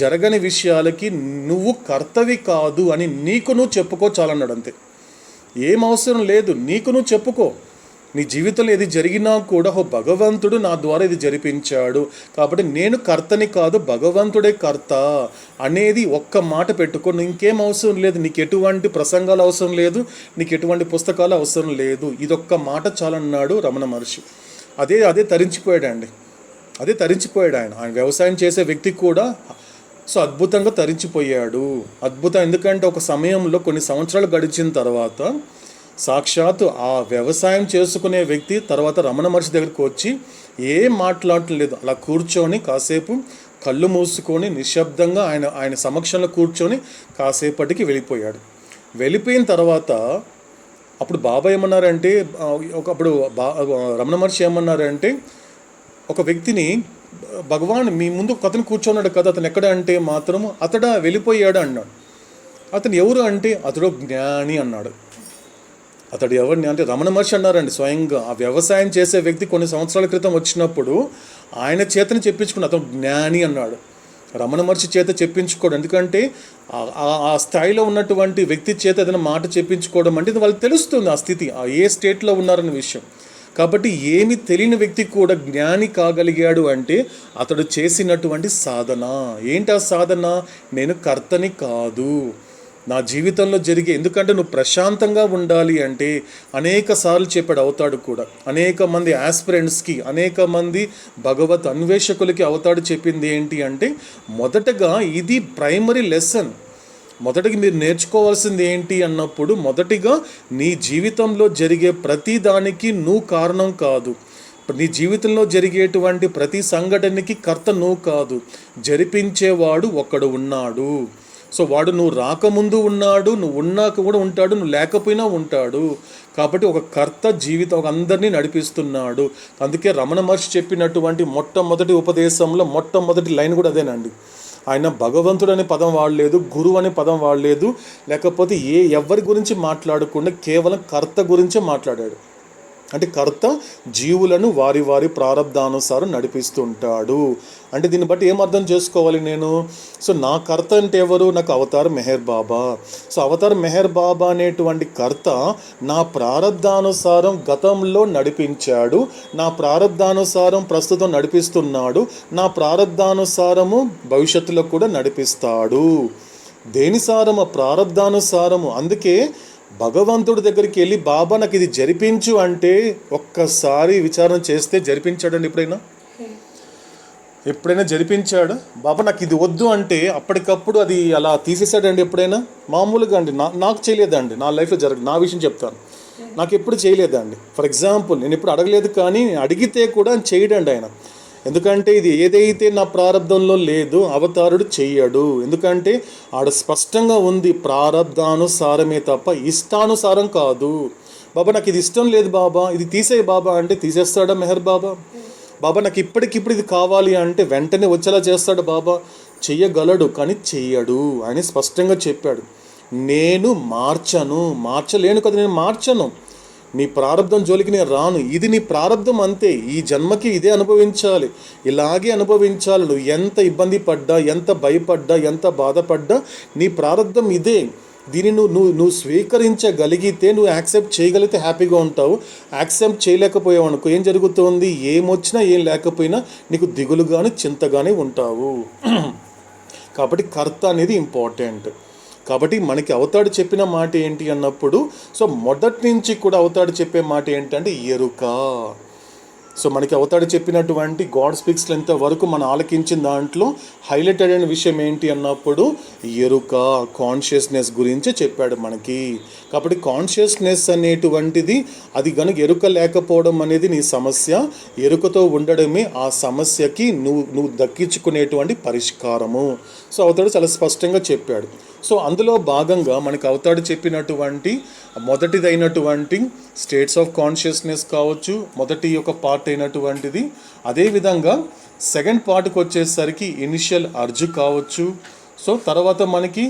[SPEAKER 1] జరగని విషయాలకి నువ్వు కర్తవి కాదు అని నీకు నువ్వు చెప్పుకో చాలన్నాడు. అంతే, ఏం అవసరం లేదు, నీకు నువ్వు చెప్పుకో. నీ జీవితంలో ఏది జరిగినా కూడా భగవంతుడు నా ద్వారా ఇది జరిపించాడు కాబట్టి నేను కర్తని కాదు, భగవంతుడే కర్త అనేది ఒక్క మాట పెట్టుకో. ఇంకేం అవసరం లేదు, నీకు ఎటువంటి ప్రసంగాలు అవసరం లేదు, నీకు ఎటువంటి పుస్తకాలు అవసరం లేదు, ఇదొక్క మాట చాలన్నాడు రమణ మహర్షి. అదే తరించిపోయాడండి. అదే తరించిపోయాడు ఆయన వ్యవసాయం చేసే వ్యక్తి కూడా సో అద్భుతంగా తరించిపోయాడు. అద్భుతం ఎందుకంటే ఒక సమయంలో కొన్ని సంవత్సరాలు గడిచిన తర్వాత సాక్షాత్తు ఆ వ్యవసాయం చేసుకునే వ్యక్తి తర్వాత రమణ మహర్షి దగ్గరికి వచ్చి ఏం మాట్లాడలేదు, అలా కూర్చొని కాసేపు కళ్ళు మూసుకొని నిశ్శబ్దంగా ఆయన సమక్షంలో కూర్చొని కాసేపటికి వెళ్ళిపోయాడు. వెళ్ళిపోయిన తర్వాత అప్పుడు బాబా ఏమన్నారంటే, ఒకప్పుడు రమణ మహర్షి ఏమన్నారంటే, ఒక వ్యక్తిని భగవాన్ మీ ముందు ఒక అతను కూర్చున్నాడు కదా, అతను ఎక్కడ అంటే మాత్రము అతడు వెళ్ళిపోయాడు అన్నాడు. అతను ఎవరు అంటే అతడు జ్ఞాని అన్నాడు. అతడు ఎవరిని అంటే రమణ మహర్షి అన్నారండి స్వయంగా. ఆ వ్యవసాయం చేసే వ్యక్తి కొన్ని సంవత్సరాల క్రితం వచ్చినప్పుడు ఆయన చేతని చెప్పించుకున్నాడు, అతను జ్ఞాని అన్నాడు. రమణ మహర్షి చేత చెప్పించుకోవడం, ఎందుకంటే ఆ స్థాయిలో ఉన్నటువంటి వ్యక్తి చేత ఏదైనా మాట చెప్పించుకోవడం అంటే వాళ్ళకి తెలుస్తుంది ఆ స్థితి, ఏ స్టేట్లో ఉన్నారన్న విషయం. కాబట్టి ఏమి తెలియని వ్యక్తి కూడా జ్ఞాని కాగలిగాడు అంటే అతడు చేసినటువంటి సాధన. ఏంటి ఆ సాధన? నేను కర్తని కాదు, నా జీవితంలో జరిగే, ఎందుకంటే నువ్వు ప్రశాంతంగా ఉండాలి అంటే అనేక సార్లు చెప్పాడు అవతాడు కూడా. అనేక మంది ఆస్పిరెంట్స్కి, అనేక మంది భగవత్ అన్వేషకులకి అవతాడు చెప్పింది ఏంటి అంటే, మొదటగా ఇది ప్రైమరీ లెసన్. మొదటికి మీరు నేర్చుకోవాల్సింది ఏంటి అన్నప్పుడు, మొదటిగా నీ జీవితంలో జరిగే ప్రతి దానికి నువ్వు కారణం కాదు. నీ జీవితంలో జరిగేటువంటి ప్రతి సంఘటనకి కర్త నువ్వు కాదు, జరిపించేవాడు ఒకడు ఉన్నాడు. సో వాడు నువ్వు రాకముందు ఉన్నాడు, నువ్వు ఉన్నాక కూడా ఉంటాడు, నువ్వు లేకపోయినా ఉంటాడు. కాబట్టి ఒక కర్త జీవితం అందరినీ నడిపిస్తున్నాడు. అందుకే రమణ మహర్షి చెప్పినటువంటి మొట్టమొదటి ఉపదేశంలో మొట్టమొదటి లైన్ కూడా అదేనండి. ఆయన భగవంతుడు అనే పదం వాడలేదు, గురువు అనే పదం వాడలేదు, లేకపోతే ఎవరి గురించి మాట్లాడకుండా కేవలం కర్త గురించే మాట్లాడాడు. అంటే కర్త జీవులను వారి వారి ప్రారంధానుసారం నడిపిస్తుంటాడు. అంటే దీన్ని బట్టి ఏం అర్థం చేసుకోవాలి నేను? సో నా కర్త అంటే ఎవరు? నాకు అవతార్ మెహర్ బాబా. సో అవతార్ మెహర్ బాబా అనేటువంటి కర్త నా ప్రారంధానుసారం గతంలో నడిపించాడు, నా ప్రారంధానుసారం ప్రస్తుతం నడిపిస్తున్నాడు, నా ప్రారంధానుసారము భవిష్యత్తులో కూడా నడిపిస్తాడు. దేని సారము? ప్రారంధానుసారము. అందుకే భగవంతుడి దగ్గరికి వెళ్ళి బాబా నాకు ఇది జరిపించు అంటే ఒక్కసారి విచారణ చేస్తే జరిపించాడండి? ఎప్పుడైనా జరిపించాడు? బాబా నాకు ఇది వద్దు అంటే అప్పటికప్పుడు అది అలా తీసేసాడండి ఎప్పుడైనా? మామూలుగా అండి నాకు చేయలేదండి, నా లైఫ్లో నా విషయం చెప్తాను, నాకు ఎప్పుడు చేయలేదండి. ఫర్ ఎగ్జాంపుల్ నేను ఎప్పుడు అడగలేదు, కానీ అడిగితే కూడా చేయడండి ఆయన. ఎందుకంటే ఇది ఏదైతే నా ప్రారంధంలో లేదు అవతారుడు చెయ్యడు. ఎందుకంటే ఆడ స్పష్టంగా ఉంది, ప్రారంధానుసారమే తప్ప ఇష్టానుసారం కాదు. బాబా నాకు ఇది ఇష్టం లేదు బాబా, ఇది తీసేయి బాబా అంటే తీసేస్తాడా మెహర్ బాబా? బాబా నాకు ఇప్పటికిప్పుడు ఇది కావాలి అంటే వెంటనే వచ్చేలా చేస్తాడు బాబా? చెయ్యగలడు, కానీ చెయ్యడు. ఆయన స్పష్టంగా చెప్పాడు, నేను మార్చలేను కదా, నేను మార్చను. నీ ప్రారంధం జోలికి నేను రాను, ఇది నీ ప్రారంధం అంతే, ఈ జన్మకి ఇదే అనుభవించాలి, ఇలాగే అనుభవించాలి. నువ్వు ఎంత ఇబ్బంది పడ్డా, ఎంత భయపడ్డా, ఎంత బాధపడ్డా నీ ప్రారంధం ఇదే. దీన్ని నువ్వు స్వీకరించగలిగితే, నువ్వు యాక్సెప్ట్ చేయగలిగితే హ్యాపీగా ఉంటావు. యాక్సెప్ట్ చేయలేకపోయావు అనుకో ఏం జరుగుతుంది? ఏమొచ్చినా ఏం లేకపోయినా నీకు దిగులుగానే చింతగానే ఉంటావు. కాబట్టి కర్త అనేది ఇంపార్టెంట్. కాబట్టి మనకి అవతాడు చెప్పిన మాట ఏంటి అన్నప్పుడు, సో మొదటి నుంచి కూడా అవతాడు చెప్పే మాట ఏంటంటే ఎరుక. సో మనకి అవతాడు చెప్పినటువంటి గాడ్ స్పీక్స్లో ఇంతవరకు మనం ఆలకించిన దాంట్లో హైలైటెడ్ అయిన విషయం ఏంటి అన్నప్పుడు ఎరుక, కాన్షియస్నెస్ గురించే చెప్పాడు మనకి. కాబట్టి కాన్షియస్నెస్ అనేటువంటిది, అది కనుక ఎరుక లేకపోవడం అనేది నీ సమస్య, ఎరుకతో ఉండడమే ఆ సమస్యకి నువ్వు దక్కించుకునేటువంటి పరిష్కారము. సో అవతాడు చాలా స్పష్టంగా చెప్పాడు. సో అందులో భాగంగా మనకు అవతాడు చెప్పినటువంటి మొదటిదైనటువంటి స్టేట్స్ ఆఫ్ కాన్షియస్నెస్ కావచ్చు, మొదటి యొక్క పార్ట్ అయినటువంటిది. అదేవిధంగా సెకండ్ పార్ట్కి వచ్చేసరికి ఇనిషియల్ అర్జు కావచ్చు. సో తర్వాత మనకి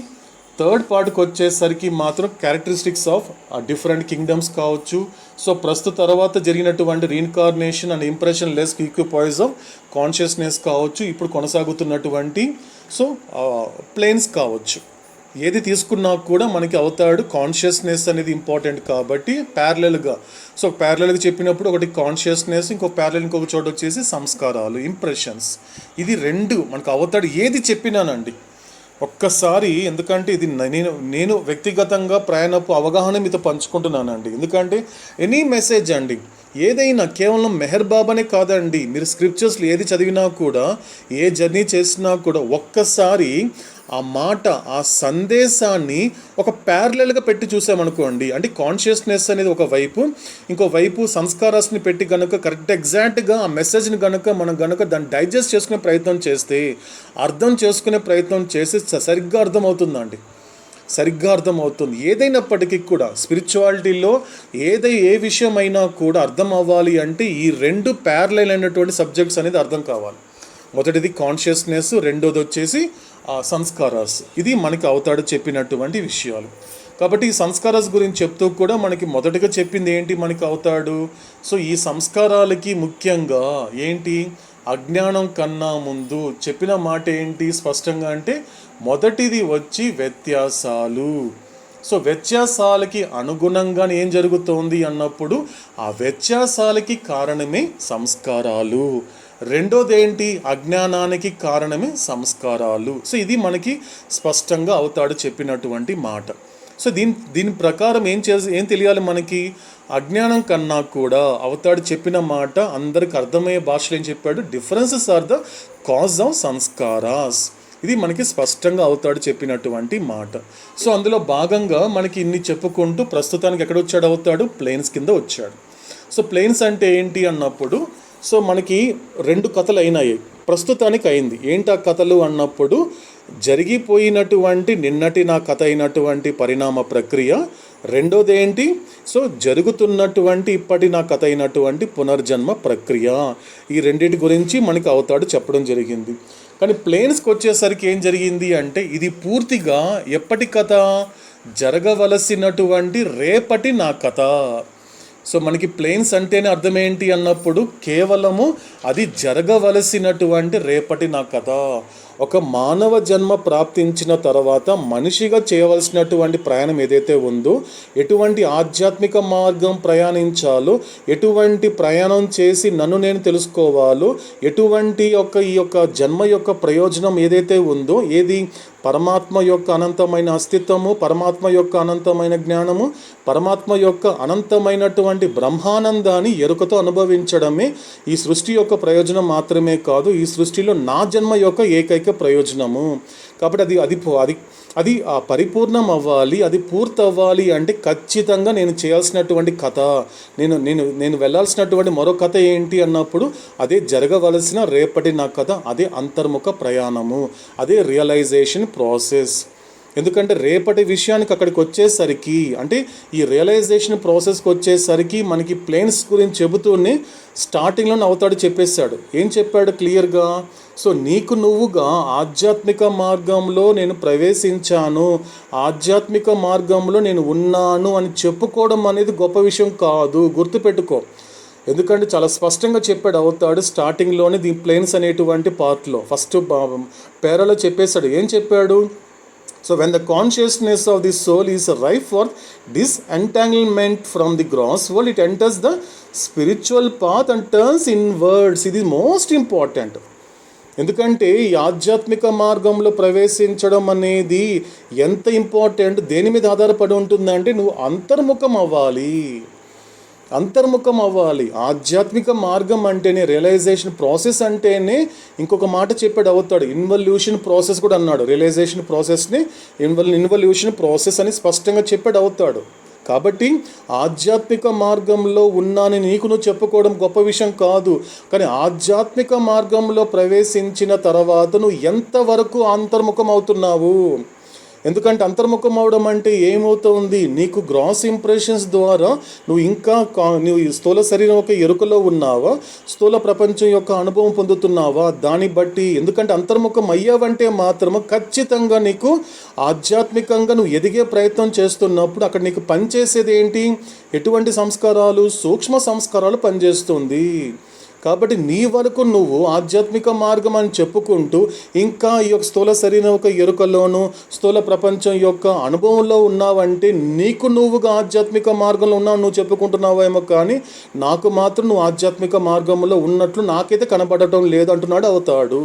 [SPEAKER 1] థర్డ్ పార్ట్కి వచ్చేసరికి మాత్రం క్యారెక్టరిస్టిక్స్ ఆఫ్ డిఫరెంట్ కింగ్డమ్స్ కావచ్చు. సో ప్రస్తుత తర్వాత జరిగినటువంటి reincarnation and impressionless equipoise of consciousness కావచ్చు. ఇప్పుడు కొనసాగుతున్నటువంటి సో ప్లేన్స్ కావచ్చు. ఏది తీసుకున్నా కూడా మనకి అవుతాడు కాన్షియస్నెస్ అనేది ఇంపార్టెంట్. కాబట్టి ప్యారలల్గా, సో ప్యారలల్గా చెప్పినప్పుడు ఒకటి కాన్షియస్నెస్, ఇంకొక చోట వచ్చేసి సంస్కారాలు, ఇంప్రెషన్స్. ఇది రెండు మనకు అవుతాడు ఏది చెప్పినానండి ఒక్కసారి. ఎందుకంటే ఇది నేను వ్యక్తిగతంగా ప్రయాణపు అవగాహన మీతో పంచుకుంటున్నానండి. ఎందుకంటే ఎనీ మెసేజ్ అండి, ఏదైనా కేవలం మెహర్ బాబానే కాదండి, మీరు స్క్రిప్చర్స్లో ఏది చదివినా కూడా, ఏ జర్నీ చేసినా కూడా ఒక్కసారి ఆ మాట, ఆ సందేశాన్ని ఒక ప్యారలల్గా పెట్టి చూసామనుకోండి, అంటే కాన్షియస్నెస్ అనేది ఒక వైపు, ఇంకో వైపు సంస్కారాన్ని పెట్టి కనుక కరెక్ట్ ఎగ్జాక్ట్గా ఆ మెసేజ్ని మనం దాన్ని డైజెస్ట్ చేసుకునే ప్రయత్నం చేస్తే, అర్థం చేసుకునే ప్రయత్నం చేస్తే సరిగ్గా అర్థమవుతుందండి, సరిగ్గా అర్థమవుతుంది. ఏదైనప్పటికీ కూడా స్పిరిచువాలిటీలో ఏ విషయమైనా కూడా అర్థం అవ్వాలి అంటే ఈ రెండు ప్యారలల్ అయినటువంటి సబ్జెక్ట్స్ అనేది అర్థం కావాలి. మొదటిది కాన్షియస్నెస్, రెండోది వచ్చేసి సంస్కారాస్. ఇది మనకి అవతాడు చెప్పినటువంటి విషయాలు. కాబట్టి ఈ సంస్కారాస్ గురించి చెప్తూ కూడా మనకి మొదటగా చెప్పింది ఏంటి మనకి అవుతాడు. సో ఈ సంస్కారాలకి ముఖ్యంగా ఏంటి, అజ్ఞానం కన్నా ముందు చెప్పిన మాట ఏంటి స్పష్టంగా అంటే, మొదటిది వచ్చి వ్యత్యాసాలు. సో వ్యత్యాసాలకి అనుగుణంగా ఏం జరుగుతోంది అన్నప్పుడు ఆ వ్యత్యాసాలకి కారణమే సంస్కారాలు. రెండోది ఏంటి, అజ్ఞానానికి కారణమే సంస్కారాలు. సో ఇది మనకి స్పష్టంగా అవుతాడు చెప్పినటువంటి మాట. సో దీని ప్రకారం ఏం తెలియాలి మనకి, అజ్ఞానం కన్నా కూడా అవతాడు చెప్పిన మాట అందరికి అర్థమయ్యే భాషలో ఏం చెప్పాడు, differences are the cause of సంస్కారాస్. ఇది మనకి స్పష్టంగా అవుతాడు చెప్పినటువంటి మాట. సో అందులో భాగంగా మనకి ఇన్ని చెప్పుకుంటూ ప్రస్తుతానికి ఎక్కడ వచ్చాడు అవుతాడు, ప్లేన్స్ కింద వచ్చాడు. సో ప్లేన్స్ అంటే ఏంటి అన్నప్పుడు, సో మనకి 2 కథలు అయినాయి, ప్రస్తుతానికి అయింది. ఏంటి ఆ కథలు అన్నప్పుడు, జరిగిపోయినటువంటి నిన్నటి నా కథ అయినటువంటి పరిణామ ప్రక్రియ, రెండోది ఏంటి, సో జరుగుతున్నటువంటి ఇప్పటి నా కథ అయినటువంటి పునర్జన్మ ప్రక్రియ. ఈ రెండింటి గురించి మనకి అవుతాడు చెప్పడం జరిగింది. కానీ ప్లేన్స్కి వచ్చేసరికి ఏం జరిగింది అంటే, ఇది పూర్తిగా ఎప్పటి కథ, జరగవలసినటువంటి రేపటి నా కథ. సో మనకి ప్లేన్స్ అంటేనే అర్థం ఏంటి అన్నప్పుడు, కేవలము అది జరగవలసినటువంటి రేపటి నా కథ. ఒక మానవ జన్మ ప్రాప్తించిన తర్వాత మనిషిగా చేయవలసినటువంటి ప్రయాణం ఏదైతే ఉందో, ఎటువంటి ఆధ్యాత్మిక మార్గం ప్రయాణించాలో, ఎటువంటి ప్రయాణం చేసి నన్ను నేను తెలుసుకోవాలో, ఎటువంటి ఈ యొక్క జన్మ యొక్క ప్రయోజనం ఏదైతే ఉందో, ఏది పరమాత్మ యొక్క అనంతమైన అస్తిత్వము, పరమాత్మ యొక్క అనంతమైన జ్ఞానము, పరమాత్మ యొక్క అనంతమైనటువంటి బ్రహ్మానందాన్ని ఎరుకతో అనుభవించడమే ఈ సృష్టి యొక్క ప్రయోజనం మాత్రమే కాదు, ఈ సృష్టిలో నా జన్మ యొక్క ఏకైక ప్రయోజనము. కాబట్టి అది పరిపూర్ణం అవ్వాలి, అది పూర్తి అవ్వాలి అంటే ఖచ్చితంగా నేను చేయాల్సినటువంటి కథ, నేను వెళ్ళాల్సినటువంటి మరో కథ ఏంటి అన్నప్పుడు, అదే జరగవలసిన రేపటి నా కథ, అదే అంతర్ముఖ ప్రయాణము, అదే రియలైజేషన్ ప్రాసెస్. ఎందుకంటే రేపటి విషయానికి అక్కడికి వచ్చేసరికి, అంటే ఈ రియలైజేషన్ ప్రాసెస్కి వచ్చేసరికి మనకి ప్లేన్స్ గురించి చెబుతూనే స్టార్టింగ్లోనే అవుతాడు చెప్పేశాడు. ఏం చెప్పాడు క్లియర్గా, సో నీకు నువ్వుగా ఆధ్యాత్మిక మార్గంలో నేను ప్రవేశించాను, ఆధ్యాత్మిక మార్గంలో నేను ఉన్నాను అని చెప్పుకోవడం అనేది గొప్ప విషయం కాదు, గుర్తుపెట్టుకో. ఎందుకంటే చాలా స్పష్టంగా చెప్పాడు అవుతాడు స్టార్టింగ్లోనే ది ప్లేన్స్ అనేటువంటి పార్ట్లో, ఫస్ట్ పేరాలో చెప్పేశాడు. ఏం చెప్పాడు, so when the consciousness of the soul is ripe for disentanglement from the gross world, it enters the spiritual path and turns inwards. ఇది మోస్ట్ ఇంపార్టెంట్. ఎందుకంటే ఈ ఆధ్యాత్మిక మార్గంలో ప్రవేశించడం అనేది ఎంత ఇంపార్టెంట్, దేని మీద ఆధారపడి ఉంటుందంటే, నువ్వు అంతర్ముఖం అవ్వాలి. ఆధ్యాత్మిక మార్గం అంటేనే, రియలైజేషన్ ప్రాసెస్ అంటేనే, ఇంకొక మాట చెప్పాడు అవుతాడు, ఇన్వల్యూషన్ ప్రాసెస్ కూడా అన్నాడు. రియలైజేషన్ ప్రాసెస్ని ఇన్వల్యూషన్ ప్రాసెస్ అని స్పష్టంగా చెప్పాడు అవుతాడు. కాబట్టి ఆధ్యాత్మిక మార్గంలో ఉన్నానని నీకు నువ్వు చెప్పుకోవడం గొప్ప విషయం కాదు, కానీ ఆధ్యాత్మిక మార్గంలో ప్రవేశించిన తర్వాత నువ్వు ఎంతవరకు అంతర్ముఖం అవుతున్నావు. ఎందుకంటే అంతర్ముఖం అవడం అంటే ఏమవుతుంది, నీకు గ్రాస్ ఇంప్రెషన్స్ ద్వారా నువ్వు స్థూల శరీరం యొక్క ఎరుకలో ఉన్నావా, స్థూల ప్రపంచం యొక్క అనుభవం పొందుతున్నావా, దాన్ని బట్టి. ఎందుకంటే అంతర్ముఖం అయ్యావంటే మాత్రమే ఖచ్చితంగా నీకు ఆధ్యాత్మికంగా నువ్వు ఎదిగే ప్రయత్నం చేస్తున్నప్పుడు అక్కడ నీకు పనిచేసేది ఏంటి, ఎటువంటి సంస్కారాలు, సూక్ష్మ సంస్కారాలు పనిచేస్తుంది. కాబట్టి నీ వరకు నువ్వు ఆధ్యాత్మిక మార్గం అని చెప్పుకుంటూ ఇంకా ఈ యొక్క స్థూల శరీరం యొక్క ఎరుకలోను, స్థూల ప్రపంచం యొక్క అనుభవంలో ఉన్నావంటే నీకు నువ్వుగా ఆధ్యాత్మిక మార్గంలో ఉన్నావు నువ్వు చెప్పుకుంటున్నావేమో, కానీ నాకు మాత్రం నువ్వు ఆధ్యాత్మిక మార్గంలో ఉన్నట్లు నాకైతే కనబడటం లేదు అంటున్నాడు అవుతాడు.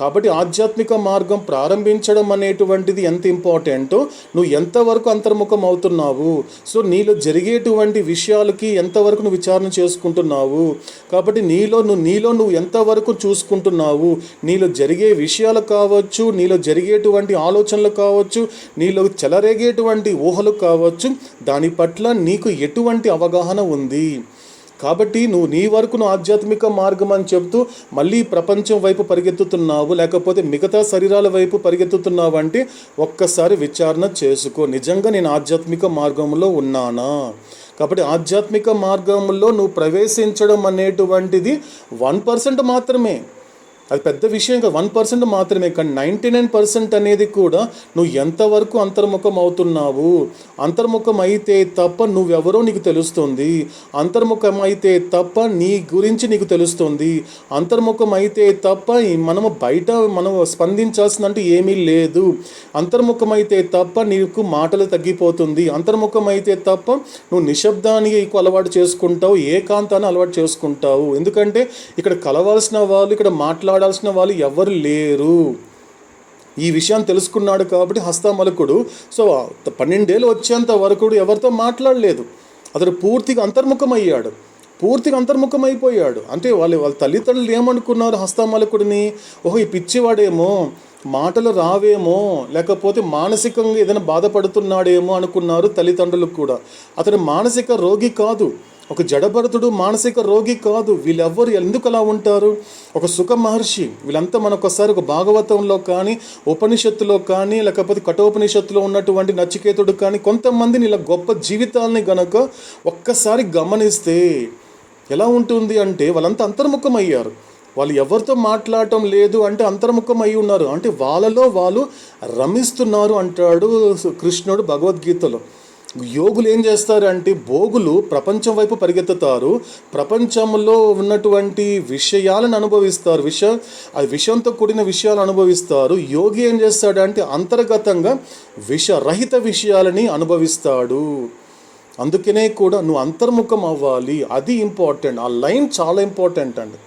[SPEAKER 1] కాబట్టి ఆధ్యాత్మిక మార్గం ప్రారంభించడం అనేటువంటిది ఎంత ఇంపార్టెంటో నువ్వు ఎంతవరకు అంతర్ముఖం అవుతున్నావు, సో నీలో జరిగేటువంటి విషయాలకి ఎంతవరకు నువ్వు విచారణ చేసుకుంటున్నావు, కాబట్టి నీలో నువ్వు ఎంతవరకు చూసుకుంటున్నావు, నీలో జరిగే విషయాలు కావచ్చు, నీలో జరిగేటువంటి ఆలోచనలు కావచ్చు, నీలో చెలరేగేటువంటి ఊహలు కావచ్చు, దాని పట్ల నీకు ఎటువంటి అవగాహన ఉంది. కాబట్టి నువ్వు నీ వరకు నువ్వు ఆధ్యాత్మిక మార్గం అని చెప్తూ మళ్ళీ ప్రపంచం వైపు పరిగెత్తుతున్నావు, లేకపోతే మిగతా శరీరాల వైపు పరిగెత్తుతున్నావు అంటే ఒక్కసారి విచారణ చేసుకో, నిజంగా నేను ఆధ్యాత్మిక మార్గంలో ఉన్నానా. కాబట్టి ఆధ్యాత్మిక మార్గంలో నువ్వు ప్రవేశించడం అనేటువంటిది 1% మాత్రమే, అది పెద్ద విషయం కాదు, 1% మాత్రమే. కానీ 99% అనేది కూడా నువ్వు ఎంతవరకు అంతర్ముఖం అవుతున్నావు. అంతర్ముఖం అయితే తప్ప నువ్వెవరో నీకు తెలుస్తుంది, అంతర్ముఖం అయితే తప్ప నీ గురించి నీకు తెలుస్తుంది, అంతర్ముఖం అయితే తప్ప మనం స్పందించాల్సినంటూ ఏమీ లేదు, అంతర్ముఖం అయితే తప్ప నీకు మాటలు తగ్గిపోతుంది, అంతర్ముఖం అయితే తప్ప నువ్వు నిశ్శబ్దానికి అలవాటు చేసుకుంటావు, ఏకాంతాన్ని అలవాటు చేసుకుంటావు. ఎందుకంటే ఇక్కడ కలవాల్సిన వాళ్ళు, ఇక్కడ మాట్లాడాల్సిన వాళ్ళు ఎవరు లేరు. ఈ విషయాన్ని తెలుసుకున్నాడు కాబట్టి హస్తమలకుడు సో 12 ఏళ్ళు వచ్చేంత వరకు ఎవరితో మాట్లాడలేదు, అతడు పూర్తిగా అంతర్ముఖం అయిపోయాడు. అంటే వాళ్ళ తల్లిదండ్రులు ఏమనుకున్నారు హస్తమలకుడిని, ఓహో ఈ పిచ్చివాడేమో, మాటలు రావేమో, లేకపోతే మానసికంగా ఏదైనా బాధపడుతున్నాడేమో అనుకున్నారు తల్లిదండ్రులు కూడా. అతడు మానసిక రోగి కాదు, ఒక జడభరతుడు మానసిక రోగి కాదు. వీళ్ళెవ్వరు ఎందుకు అలా ఉంటారు? ఒక సుఖ మహర్షి, వీళ్ళంతా మనకొకసారి ఒక భాగవతంలో కానీ, ఉపనిషత్తులో కానీ, లేకపోతే కఠోపనిషత్తులో ఉన్నటువంటి నచికేతుడు కానీ, కొంతమందిని ఇలా గొప్ప జీవితాలని గనక ఒక్కసారి గమనిస్తే ఎలా ఉంటుంది అంటే వాళ్ళంతా అంతర్ముఖం అయ్యారు. వాళ్ళు ఎవరితో మాట్లాడటం లేదు అంటే అంతర్ముఖం అయి ఉన్నారు, అంటే వాళ్ళలో వాళ్ళు రమిస్తున్నారు అంటాడు కృష్ణుడు భగవద్గీతలో. యోగులు ఏం చేస్తారంటే భోగులు ప్రపంచం వైపు పరిగెత్తుతారు, ప్రపంచంలో ఉన్నటువంటి విషయాలను అనుభవిస్తారు, విషంతో కూడిన విషయాలు అనుభవిస్తారు. యోగి ఏం చేస్తాడంటే అంతర్గతంగా విషరహిత విషయాలని అనుభవిస్తాడు. అందుకనే కూడా నువ్వు అంతర్ముఖం అవ్వాలి, అది ఇంపార్టెంట్. ఆ లైన్ చాలా ఇంపార్టెంట్ అండి.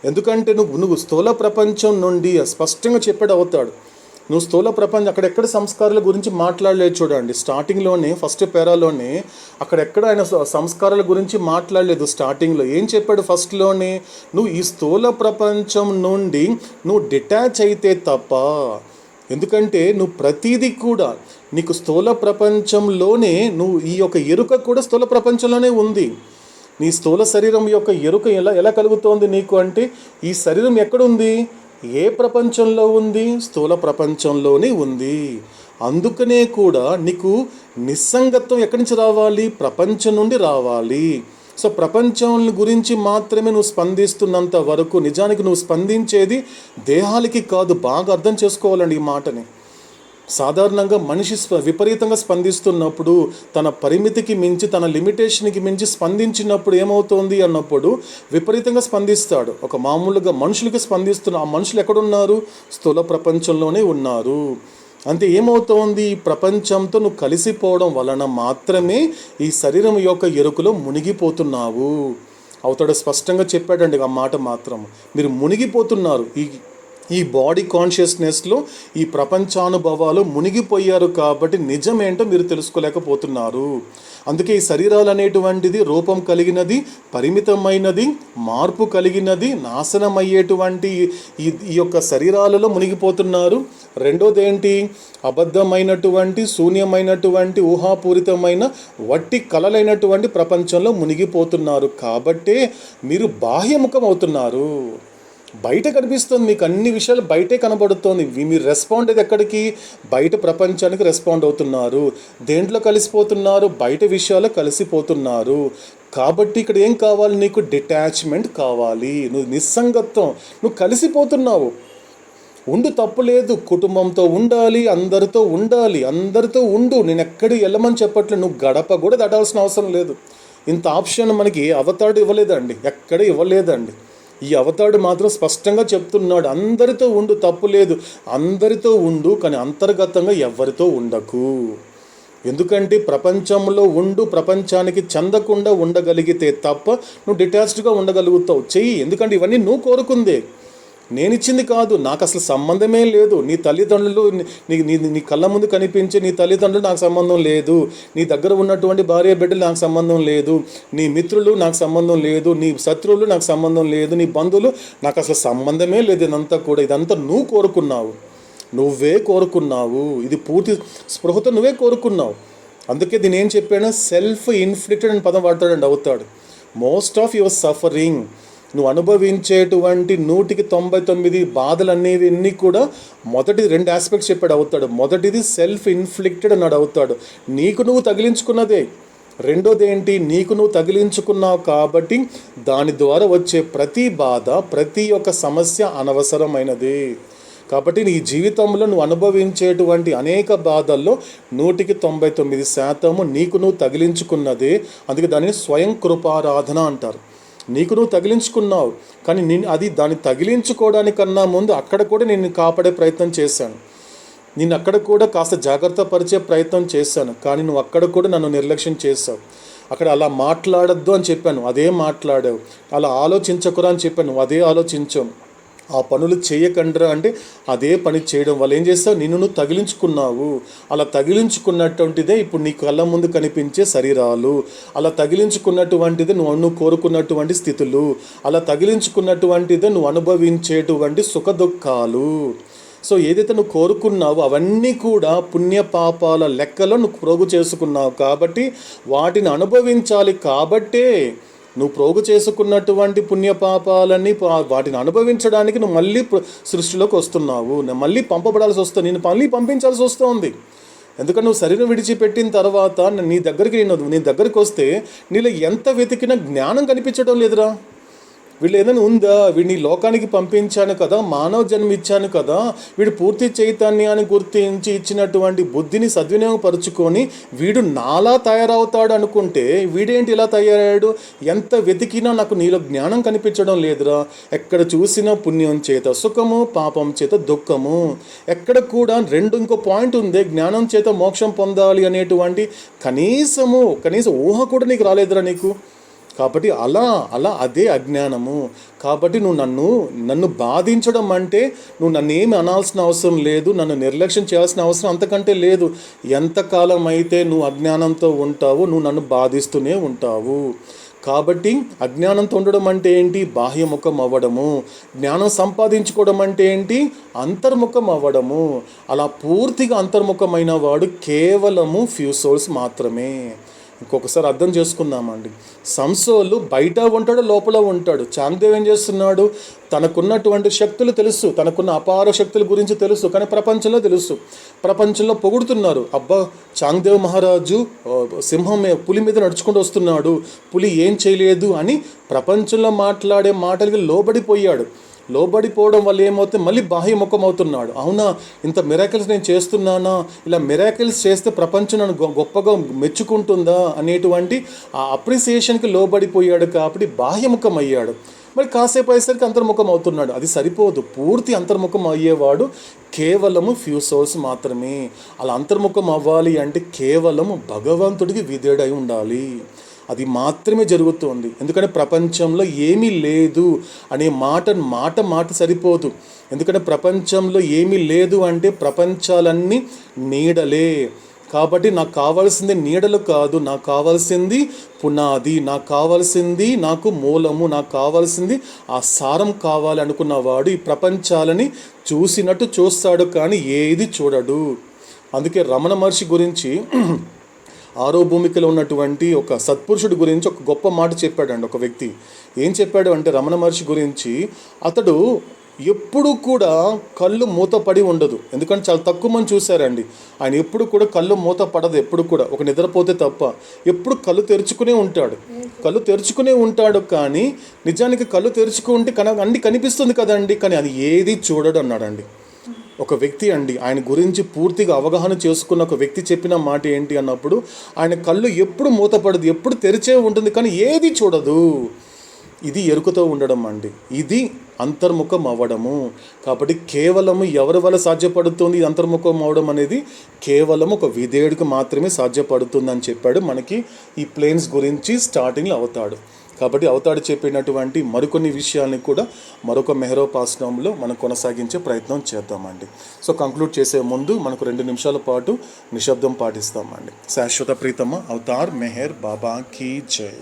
[SPEAKER 1] ఎందుకంటే నువ్వు స్థూల ప్రపంచం నుండి స్పష్టంగా చెప్పాడు అవుతాడు. నువ్వు స్థూల ప్రపంచం అక్కడెక్కడ సంస్కారాల గురించి మాట్లాడలేదు. చూడండి స్టార్టింగ్లోనే ఫస్ట్ పేరాలోనే అక్కడెక్కడ ఆయన సంస్కారాల గురించి మాట్లాడలేదు. స్టార్టింగ్లో ఏం చెప్పాడు? ఫస్ట్లోనే నువ్వు ఈ స్థూల ప్రపంచం నుండి నువ్వు డిటాచ్ అయితే తప్ప, ఎందుకంటే నువ్వు ప్రతిదీ కూడా నీకు స్థూల ప్రపంచంలోనే నువ్వు ఈ యొక్క ఎరుక కూడా స్థూల ప్రపంచంలోనే ఉంది. నీ స్థూల శరీరం యొక్క ఎరుక ఎలా కలుగుతోంది నీకు అంటే ఈ శరీరం ఎక్కడుంది, ఏ ప్రపంచంలో ఉంది? స్థూల ప్రపంచంలోనే ఉంది. అందుకనే కూడా నీకు నిస్సంగత్వం ఎక్కడి నుంచి రావాలి? ప్రపంచం నుండి రావాలి. సో ప్రపంచం గురించి మాత్రమే నువ్వు స్పందిస్తున్నంత వరకు నిజానికి నువ్వు స్పందించేది దేహాలకి కాదు. బాగా అర్థం చేసుకోవాలండి ఈ మాటని. సాధారణంగా మనిషి విపరీతంగా స్పందిస్తున్నప్పుడు, తన పరిమితికి మించి, తన లిమిటేషన్కి మించి స్పందించినప్పుడు ఏమవుతోంది అన్నప్పుడు విపరీతంగా స్పందిస్తాడు. ఒక మామూలుగా మనుషులకి స్పందిస్తున్న ఆ మనుషులు ఎక్కడున్నారు? స్థూల ప్రపంచంలోనే ఉన్నారు. అంతే. ఏమవుతోంది? ఈ ప్రపంచంతో నువ్వు కలిసిపోవడం వలన మాత్రమే ఈ శరీరం యొక్క ఎరుకలో మునిగిపోతున్నావు. అవుతాడు స్పష్టంగా చెప్పాడండి ఆ మాట మాత్రం. మీరు మునిగిపోతున్నారు ఈ బాడీ కాన్షియస్నెస్లో, ఈ ప్రపంచానుభవాలు మునిగిపోయారు కాబట్టి నిజమేంటో మీరు తెలుసుకోలేకపోతున్నారు. అందుకే ఈ శరీరాలు అనేటువంటిది రూపం కలిగినది, పరిమితమైనది, మార్పు కలిగినది, నాశనమయ్యేటువంటి ఈ యొక్క శరీరాలలో మునిగిపోతున్నారు. రెండోది ఏంటి? అబద్ధమైనటువంటి, శూన్యమైనటువంటి, ఊహాపూరితమైన, వట్టి కలలైనటువంటి ప్రపంచంలో మునిగిపోతున్నారు. కాబట్టే మీరు బాహ్యముఖం అవుతున్నారు. బయట కనిపిస్తుంది మీకు, అన్ని విషయాలు బయటే కనబడుతోంది. మీరు రెస్పాండ్ అయితే ఎక్కడికి? బయట ప్రపంచానికి రెస్పాండ్ అవుతున్నారు. దేంట్లో కలిసిపోతున్నారు? బయట విషయాలు కలిసిపోతున్నారు. కాబట్టి ఇక్కడ ఏం కావాలి నీకు? డిటాచ్మెంట్ కావాలి. నువ్వు నిస్సంగత్వం, నువ్వు కలిసిపోతున్నావు. ఉండు, తప్పులేదు. కుటుంబంతో ఉండాలి, అందరితో ఉండాలి, అందరితో ఉండు. నేను ఎక్కడికి వెళ్ళమని చెప్పట్లేదు. నువ్వు గడప కూడా దాటాల్సిన అవసరం లేదు. ఇంత ఆప్షన్ మనకి అవతాడు ఇవ్వలేదండి, ఎక్కడ ఇవ్వలేదండి. ఈ అవతాడు మాత్రం స్పష్టంగా చెప్తున్నాడు, అందరితో ఉండు, తప్పు లేదు, అందరితో ఉండు, కానీ అంతర్గతంగా ఎవరితో ఉండకు. ఎందుకంటే ప్రపంచంలో ఉండు, ప్రపంచానికి చెందకుండా ఉండగలిగితే తప్ప నువ్వు డిటాచ్డ్గా ఉండగలుగుతావు. చెయ్యి, ఎందుకంటే ఇవన్నీ నువ్వు కోరుకుందే. నేను ఇచ్చింది కాదు, నాకు అసలు సంబంధమే లేదు. నీ తల్లిదండ్రులు నీ కళ్ళ ముందు కనిపించే నీ తల్లిదండ్రులు నాకు సంబంధం లేదు, నీ దగ్గర ఉన్నటువంటి భార్య బిడ్డలు నాకు సంబంధం లేదు, నీ మిత్రులు నాకు సంబంధం లేదు, నీ శత్రువులు నాకు సంబంధం లేదు, నీ బంధువులు నాకు అసలు సంబంధమే లేదు. ఇదంతా నువ్వు కోరుకున్నావు, నువ్వే కోరుకున్నావు. ఇది పూర్తి స్పృహతో నువ్వే కోరుకున్నావు. అందుకే దీని ఏం చెప్పాను, సెల్ఫ్ ఇన్ఫ్లిక్టెడ్ అని పదం వాడతాడండి అవుతాడు. మోస్ట్ ఆఫ్ యువర్ సఫరింగ్, నువ్వు అనుభవించేటువంటి 199 బాధలు అనేవి కూడా మొదటి 2 ఆస్పెక్ట్స్ చెప్పాడు అవుతాడు. మొదటిది సెల్ఫ్ ఇన్ఫ్లిక్టెడ్ అన్నాడు అవుతాడు, నీకు నువ్వు తగిలించుకున్నదే. రెండోది ఏంటి, నీకు నువ్వు తగిలించుకున్నావు కాబట్టి దాని ద్వారా వచ్చే ప్రతి బాధ, ప్రతి ఒక్క సమస్య అనవసరమైనది. కాబట్టి నీ జీవితంలో నువ్వు అనుభవించేటువంటి అనేక బాధల్లో 199% నీకు నువ్వు తగిలించుకున్నదే. అందుకే దానిని స్వయం కృపారాధన అంటారు. నీకు నువ్వు తగిలించుకున్నావు, కానీ దాన్ని తగిలించుకోవడానికన్నా ముందు అక్కడ కూడా నేను కాపాడే ప్రయత్నం చేశాను, నేను అక్కడ కూడా కాస్త జాగ్రత్త పరిచే ప్రయత్నం చేశాను, కానీ నువ్వు అక్కడ కూడా నన్ను నిర్లక్ష్యం చేశావు. అక్కడ అలా మాట్లాడద్దు అని చెప్పాను, అదే మాట్లాడావు. అలా ఆలోచించకురా అని చెప్పాను, అదే ఆలోచించావు. ఆ పనులు చేయకండ్రా అంటే అదే పని చేయడం వల్ల ఏం చేస్తావు, నిన్ను నువ్వు తగిలించుకున్నావు. అలా తగిలించుకున్నటువంటిదే ఇప్పుడు నీ కళ్ళ ముందు కనిపించే శరీరాలు, అలా తగిలించుకున్నటువంటిదే నువ్వు కోరుకున్నటువంటి స్థితులు, అలా తగిలించుకున్నటువంటిదే నువ్వు అనుభవించేటువంటి సుఖ దుఃఖాలు. సో ఏదైతే నువ్వు కోరుకున్నావో అవన్నీ కూడా పుణ్యపాపాల లెక్కలో నువ్వు ప్రోగు చేసుకున్నావు. కాబట్టి వాటిని అనుభవించాలి. కాబట్టే నువ్వు ప్రోగు చేసుకున్నటువంటి పుణ్యపాపాలన్నీ వాటిని అనుభవించడానికి నువ్వు మళ్ళీ సృష్టిలోకి వస్తున్నావు. మళ్ళీ పంపబడాల్సి వస్తుంది, నేను మళ్ళీ పంపించాల్సి వస్తుంది. ఎందుకంటే నువ్వు శరీరం విడిచిపెట్టిన తర్వాత నీ దగ్గరికి వస్తే నీలో ఎంత వెతికినా జ్ఞానం కనిపించడం లేదురా. వీళ్ళు ఏదైనా ఉందా, వీడిని లోకానికి పంపించాను కదా, మానవ జన్మ ఇచ్చాను కదా, వీడు పూర్తి చైతన్యాన్ని గుర్తించి ఇచ్చినటువంటి బుద్ధిని సద్వినియోగపరుచుకొని వీడు నాలా తయారవుతాడు అనుకుంటే వీడేంటి ఇలా తయారయ్యాడు. ఎంత వెతికినా నాకు నీలో జ్ఞానం కనిపించడం లేదురా. ఎక్కడ చూసినా పుణ్యం చేత సుఖము, పాపం చేత దుఃఖము. ఎక్కడ కూడా ఇంకో పాయింట్ ఉంది, జ్ఞానం చేత మోక్షం పొందాలి అనేటువంటి కనీసం ఊహ కూడా నీకు రాలేదురా నీకు. కాబట్టి అలా అదే అజ్ఞానము. కాబట్టి నువ్వు నన్ను బాధించడం అంటే నువ్వు నన్ను ఏమి అనాల్సిన అవసరం లేదు, నన్ను నిర్లక్ష్యం చేయాల్సిన అవసరం అంతకంటే లేదు. ఎంతకాలం అయితే నువ్వు అజ్ఞానంతో ఉంటావో నువ్వు నన్ను బాధిస్తూనే ఉంటావు. కాబట్టి అజ్ఞానంతో ఉండడం అంటే ఏంటి, బాహ్యముఖం అవ్వడము. జ్ఞానం సంపాదించుకోవడం అంటే ఏంటి, అంతర్ముఖం అవ్వడము. అలా పూర్తిగా అంతర్ముఖమైన వాడు కేవలము ఫ్యూ సోల్స్ మాత్రమే. ఇంకొకసారి అర్థం చేసుకుందామండి. సంసోలు బయట ఉంటాడు, లోపల ఉంటాడు. చాంగ్దేవ్ ఏం చేస్తున్నాడు, తనకున్నటువంటి శక్తులు తెలుసు, తనకున్న అపార శక్తుల గురించి తెలుసు, కానీ ప్రపంచంలో తెలుసు. ప్రపంచంలో పొగుడుతున్నారు, అబ్బా చాంగ్దేవ్ మహారాజు సింహం పులి మీద నడుచుకుంటూ వస్తున్నాడు, పులి ఏం చేయలేదు అని ప్రపంచంలో మాట్లాడే మాటలకి లోబడిపోవడం వల్ల ఏమవుతుంది, మళ్ళీ బాహ్యముఖం అవుతున్నాడు. అవునా, ఇంత మిరాకిల్స్ నేను చేస్తున్నానా, ఇలా మిరాకిల్స్ చేస్తే ప్రపంచం నన్ను గొప్పగా మెచ్చుకుంటుందా అనేటువంటి ఆ అప్రిసియేషన్కి లోబడిపోయాడు. కాబట్టి బాహ్యముఖం అయ్యాడు. మరి కాసేపు అయ్యేసరికి అంతర్ముఖం అవుతున్నాడు. అది సరిపోదు, పూర్తి అంతర్ముఖం అయ్యేవాడు కేవలము ఫ్యూ సోల్స్ మాత్రమే. అలా అంతర్ముఖం అవ్వాలి అంటే కేవలము భగవంతుడికి విధేయుడై ఉండాలి. అది మాత్రమే జరుగుతుంది. ఎందుకంటే ప్రపంచంలో ఏమీ లేదు అనే మాట సరిపోదు. ఎందుకంటే ప్రపంచంలో ఏమీ లేదు అంటే ప్రపంచాలన్నీ నీడలే. కాబట్టి నాకు కావాల్సింది నీడలు కాదు, నాకు కావాల్సింది పునాది, నాకు కావాల్సింది నాకు మూలము, నాకు కావాల్సింది ఆ సారం కావాలి అనుకున్నవాడు ఈ ప్రపంచాలని చూసినట్టు చూస్తాడు, కానీ ఏది చూడడు. అందుకే రమణ మహర్షి గురించి ఆరో భూమికలో ఉన్నటువంటి ఒక సత్పురుషుడి గురించి ఒక గొప్ప మాట చెప్పాడండి. ఒక వ్యక్తి ఏం చెప్పాడు అంటే రమణ మహర్షి గురించి, అతడు ఎప్పుడు కూడా కళ్ళు మూతపడి ఉండదు. ఎందుకంటే చాలా తక్కువ మంది చూశారండి. ఆయన ఎప్పుడు కూడా కళ్ళు మూత పడదు, ఎప్పుడు కూడా ఒక నిద్రపోతే తప్ప ఎప్పుడు కళ్ళు తెరుచుకునే ఉంటాడు. కానీ నిజానికి కళ్ళు తెరుచుకుంటే అన్ని కనిపిస్తుంది కదండి, కానీ అది ఏది చూడడు అన్నాడండి. ఒక వ్యక్తి అండి, ఆయన గురించి పూర్తిగా అవగాహన చేసుకున్న ఒక వ్యక్తి చెప్పిన మాట ఏంటి అన్నప్పుడు, ఆయన కళ్ళు ఎప్పుడు మూతపడదు, ఎప్పుడు తెరిచే ఉంటుంది, కానీ ఏది చూడదు. ఇది ఎరుకతో ఉండడం అండి, ఇది అంతర్ముఖం అవ్వడము. కాబట్టి కేవలము ఎవరి వల్ల సాధ్యపడుతుంది ఈ అంతర్ముఖం అవ్వడం అనేది, కేవలం ఒక విధేయుడికి మాత్రమే సాధ్యపడుతుందని చెప్పాడు మనకి ఈ ప్లేన్స్ గురించి స్టార్టింగ్లో అవుతాడు. కాబట్టి అవతాడు చెప్పినటువంటి మరికొన్ని విషయాల్ని కూడా మరొక మెహరోపాసనంలో మనం కొనసాగించే ప్రయత్నం చేద్దామండి. సో కంక్లూడ్ చేసే ముందు మనకు 2 నిమిషాల పాటు నిశ్శబ్దం పాటిస్తామండి. శాశ్వత ప్రీతమ అవతార్ మెహర్ బాబా కీ జై.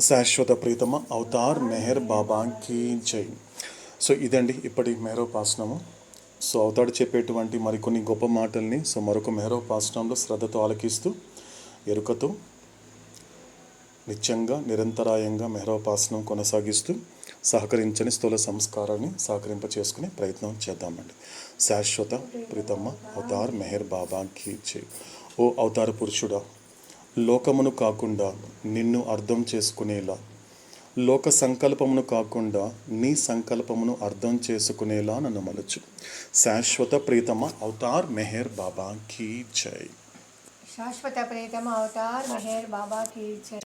[SPEAKER 1] శాశ్వత ప్రీతమ అవతార్ మెహర్ బాబా కీ జై. సో ఇదండి ఇప్పటి మెహరోపాసనము. సో అవతాడు చెప్పేటువంటి మరికొన్ని గొప్ప మాటల్ని మరొక మెహరోపాసనంలో శ్రద్ధతో ఆలకిస్తూ ఎరుకతో నిత్యంగా నిరంతరాయంగా మెహరోపాసనం కొనసాగిస్తూ సహకరించని స్థూల సంస్కారాన్ని సహకరింప చేసుకునే ప్రయత్నం చేద్దామండి. శాశ్వత ప్రీతమ అవతార్ మెహర్ బాబా కీ జై. ఓ అవతార పురుషుడా, లోకమును కాకుండా నిన్ను అర్థం చేసుకునేలా, లోక సంకల్పమును కాకుండా నీ సంకల్పమును అర్థం చేసుకునేలా నన్ను మలుచు. శాశ్వత ప్రీతమ అవతార్ మెహర్ బాబా కీ జై.
[SPEAKER 2] శాశ్వత ప్రీతమ అవతార్ మెహర్ బాబా కీ జై.